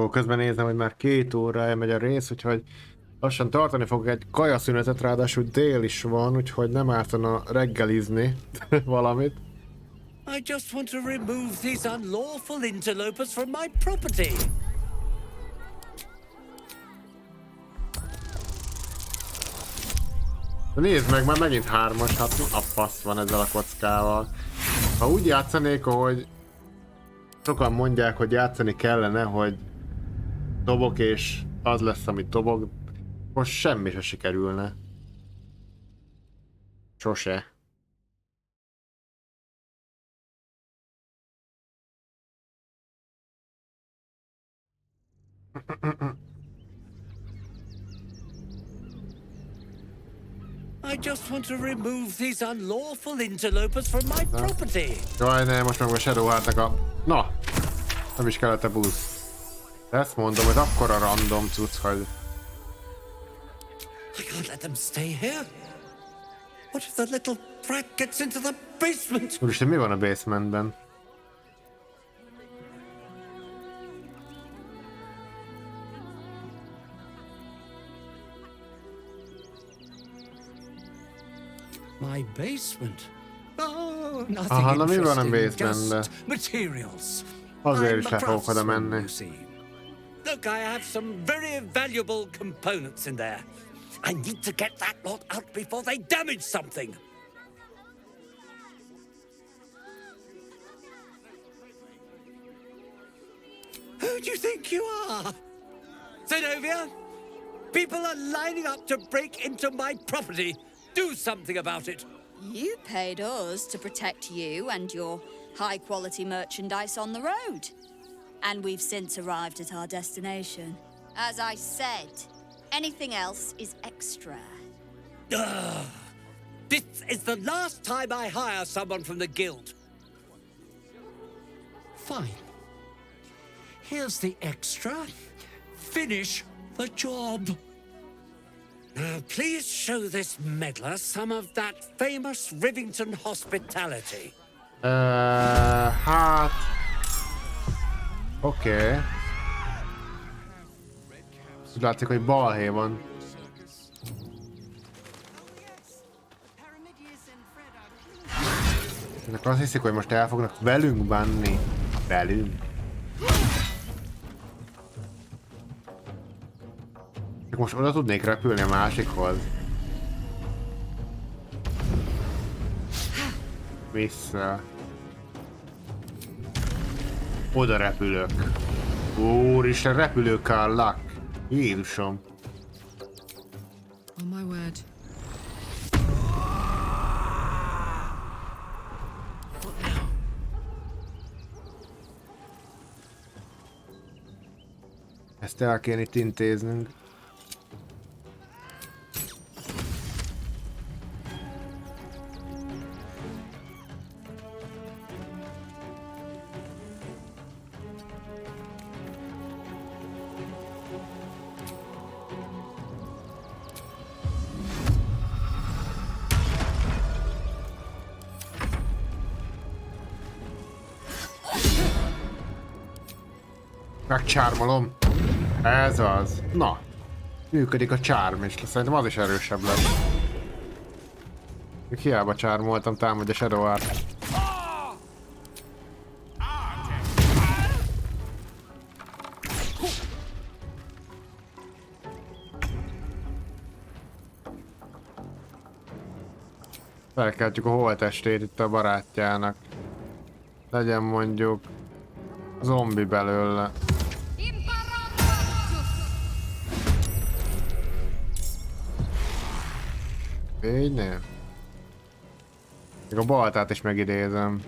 Ó, közben nézem, hogy már 2 órája megy a rész, úgyhogy lassan tartani fog egy kajaszünetet, ráadásul dél is van, úgyhogy nem ártana reggelizni valamit. I just want to remove these unlawful interlopers from my property. De nézd meg, már megint 3-as, hát a fasz van ezzel a kockával. Ha úgy játszanék, ahogy sokan mondják, hogy játszani kellene, hogy dobok és az lesz, amit dobok, most semmi se sikerülne. Sose. I just want to remove these unlawful interlopers from my property. Jaj, ne, most meg a Shadowheartnak a... Na! Nem is kellett a boost. Ezt mondom, hogy akkora random cucc, hogy... I can't let them stay here. What if the little brat gets into the basement? Úristen, mi van a basementben? My basement? Oh, nothing Aha, na mi van a interesting, basementben? just materials. Azért is I'm le a fogok oda craftsman, menni. you see. Look, I have some very valuable components in there. I need to get that lot out before they damage something. Who do you think you are? Zenobia? People are lining up to break into my property. Do something about it. You paid us to protect you and your high-quality merchandise on the road. And we've since arrived at our destination. As I said, anything else is extra. This is the last time I hire someone from the guild. Fine. Here's the extra. Finish the job. Now, please show this meddler some of that famous Rivington hospitality. Hát... Oké. Úgy látszik, hogy balhé van. Ezek azt hiszik, hogy most el fognak velünk bánni. Velünk. Csak most oda tudnék repülni a másikhoz. Vissza. Oda repülök. Úristen, repülőkállak. Jézusom. On my word. Ezt el kéne itt intéznünk. Megcsármolom. Ez az. Na. Működik a csárm, és szerintem az is erősebb lesz. Hiába csármoltam, támadja Shadow Art. Felkeltjük a holttestét itt a barátjának. Legyen mondjuk zombi belőle. Így nem. Még a baltát is megidézem.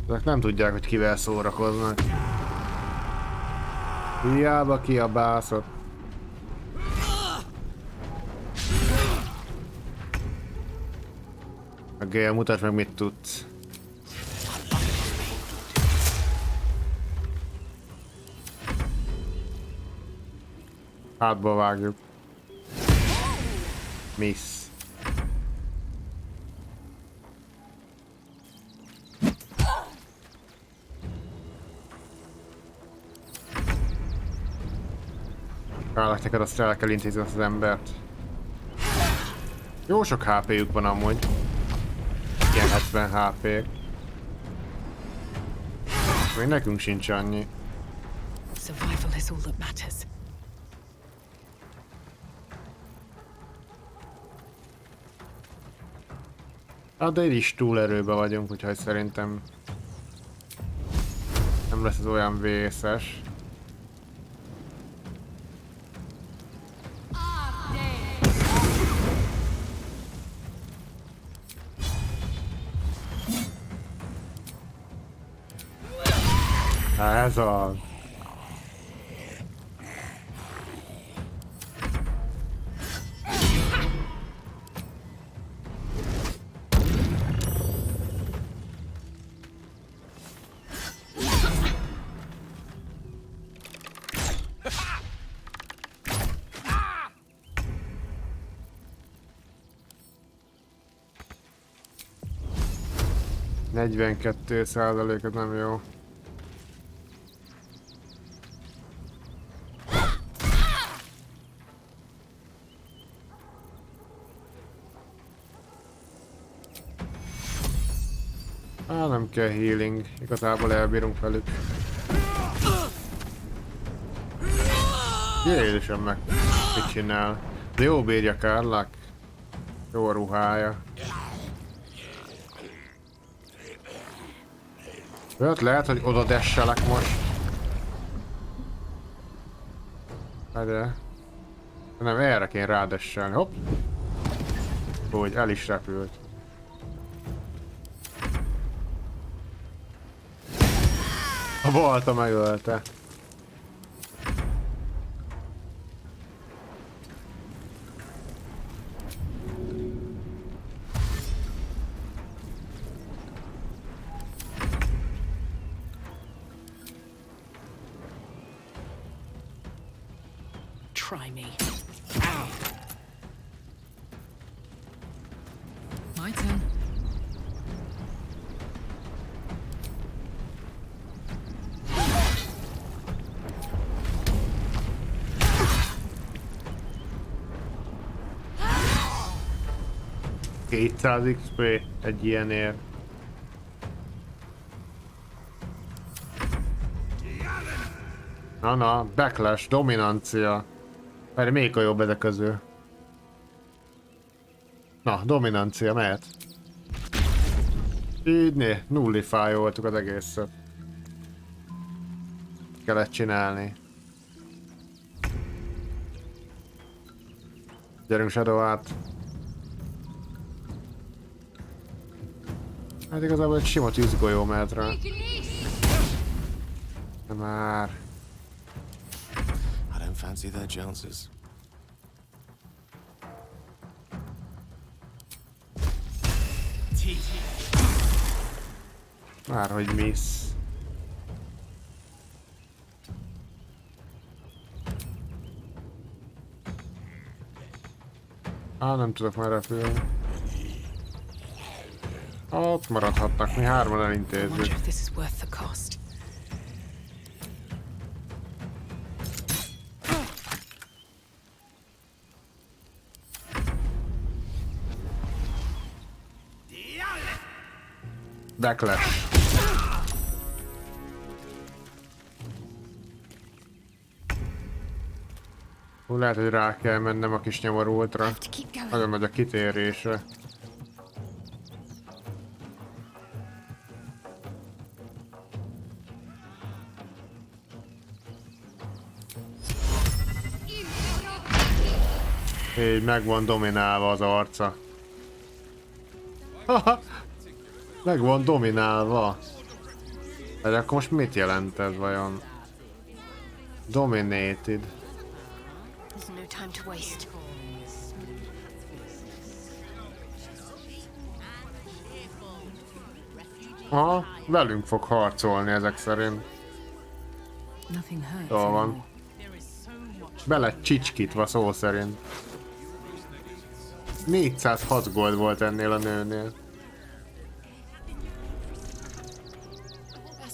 Ezek nem tudják, hogy kivel szórakoznak. Hiába kiabászott. A Gale, mutasd meg, mit tudsz. Hátba vágjuk. Miss. Kálak, neked azt el kell intézni az embert. Jó sok HP-jük van amúgy. Ilyen 70 HP-k. Még nekünk sincs annyi. Survival is all that matters. Hát de így is túlerőben vagyunk, úgyhogy szerintem nem lesz ez olyan vészes. Ez az. %42 nem jó. Nem kell healing, igazából elbírunk velük. Jézusom meg, mit csinál? De jó bírja Kárlak. Jó a ruhája. Lehet, hogy oda desselek most. De nem, erre kéne rádesselni. Hopp. Úgy, el is repült. A balta megölte. Try me. My turn. $200 XP egy ilyenért. Na, backlash, dominancia. Mert még a jobb ezek közül. Na, dominancia, mehet. Így nullifájoltuk az egészet. Kellett csinálni. Gyerünk Shadow át. Hát igazából egy sima tűzgolyó mehet rá. De már. I don't fancy their chances. Márhogy miss. Nem tudok már repülni. Ott maradhatnak, mi hárman elintézzük. Backlash. Lehet, hogy rá kell mennem a kis nyomorultra. Nagyon nagy a kitérése. Így meg van dominálva az arca. Meg van dominálva. De akkor most mit jelent ez vajon? Dominated. Aha, velünk fog harcolni ezek szerint. Jól van. Bele csicskítva szó szerint. 406 gold volt ennél a nőnél.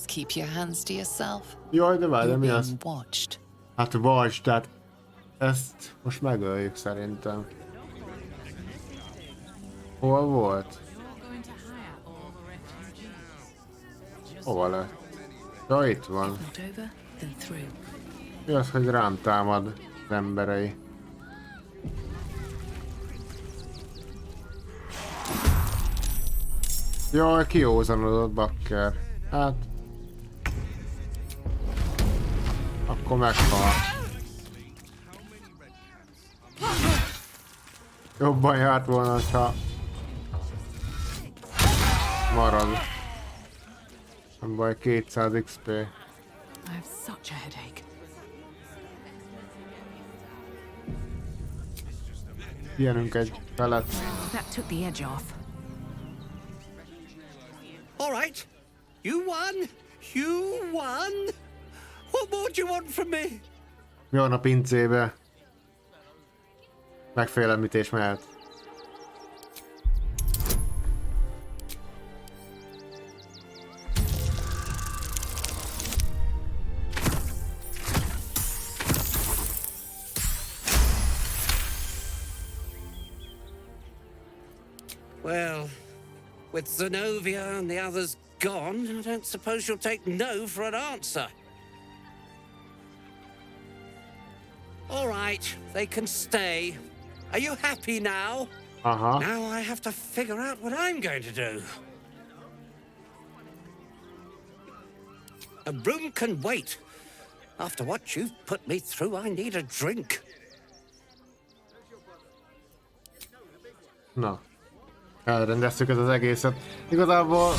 Keep your hands to yourself. Jaj, de várj, mi az? Hát watch, tehát ezt most megöljük szerintem. Hol volt? Hova lett? Ja, itt van. Mi az, hogy rám támad az emberei? Jaj, kiózanodott bakker. Hát... Akkor meghal. Jobban járt volna, ha... marad. Nem baj, 200 XP. I have such a headache. Ilyenünk egy felett. That took the edge off. All right. You won. You won. What more do you want from me? Mi van a pincébe? Megfélemlítés mehet. Well, with Zenobia and the others gone, I don't suppose you'll take no for an answer. All right, they can stay. Are you happy now? Uh-huh. Now I have to figure out what I'm going to do. A room can wait. After what you've put me through, I need a drink. Na, elrendeztük ez az egészet. Igazából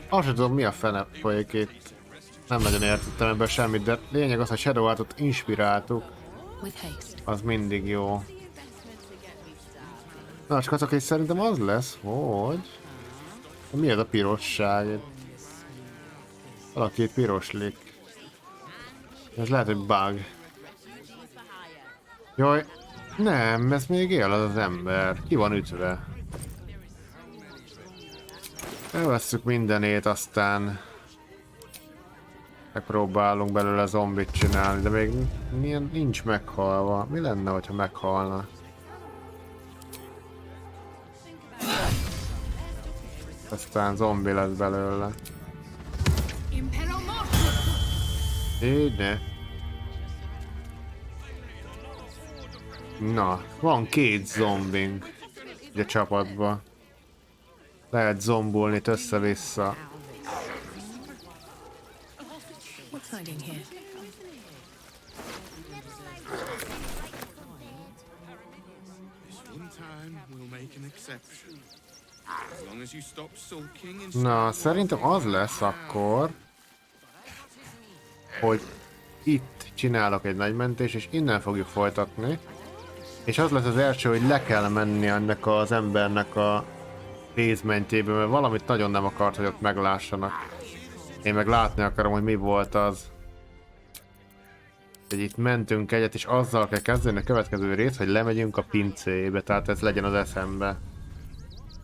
azt sem tudom, mi a fene folyik itt. Nem nagyon értettem ebből semmit, de lényeg az, hogy Shadow Heartot inspiráltuk. Az mindig jó. Na, csak azok, és szerintem az lesz, hogy... Mi ez a pirosság? Valaki itt piroslik. Ez lehet, hogy bug. Jaj, nem, ez még él az ember. Ki van ütve? Elvesszük mindenét, aztán megpróbálunk belőle zombit csinálni, de még nincs meghalva. Mi lenne, hogyha meghalna? Aztán zombi lesz belőle. Így ne. Na, van 2 zombink így a csapatban. Lehet zombulni össze-vissza. Na, szerintem az lesz akkor, hogy itt csinálok egy nagy mentést, és innen fogjuk folytatni. És az lesz az első, hogy le kell menni ennek az embernek a basementjébe, mert valamit nagyon nem akart, hogy ott meglássanak. Én meg látni akarom, hogy mi volt az. Hogy itt mentünk egyet, és azzal kell kezdeni a következő rész, hogy lemegyünk a pincébe, tehát ez legyen az eszembe.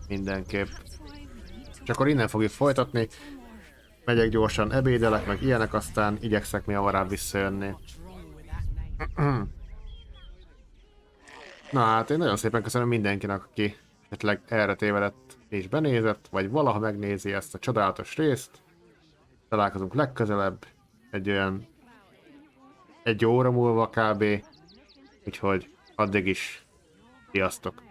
Mindenképp. És akkor innen fogjuk folytatni. Megyek gyorsan, ebédelek, meg ilyenek, aztán igyekszek mi hamarabb visszajönni. Na hát én nagyon szépen köszönöm mindenkinek, aki esetleg erre tévedett és benézett, vagy valaha megnézi ezt a csodálatos részt. Találkozunk legközelebb, egy olyan 1 óra múlva kb. Úgyhogy addig is sziasztok!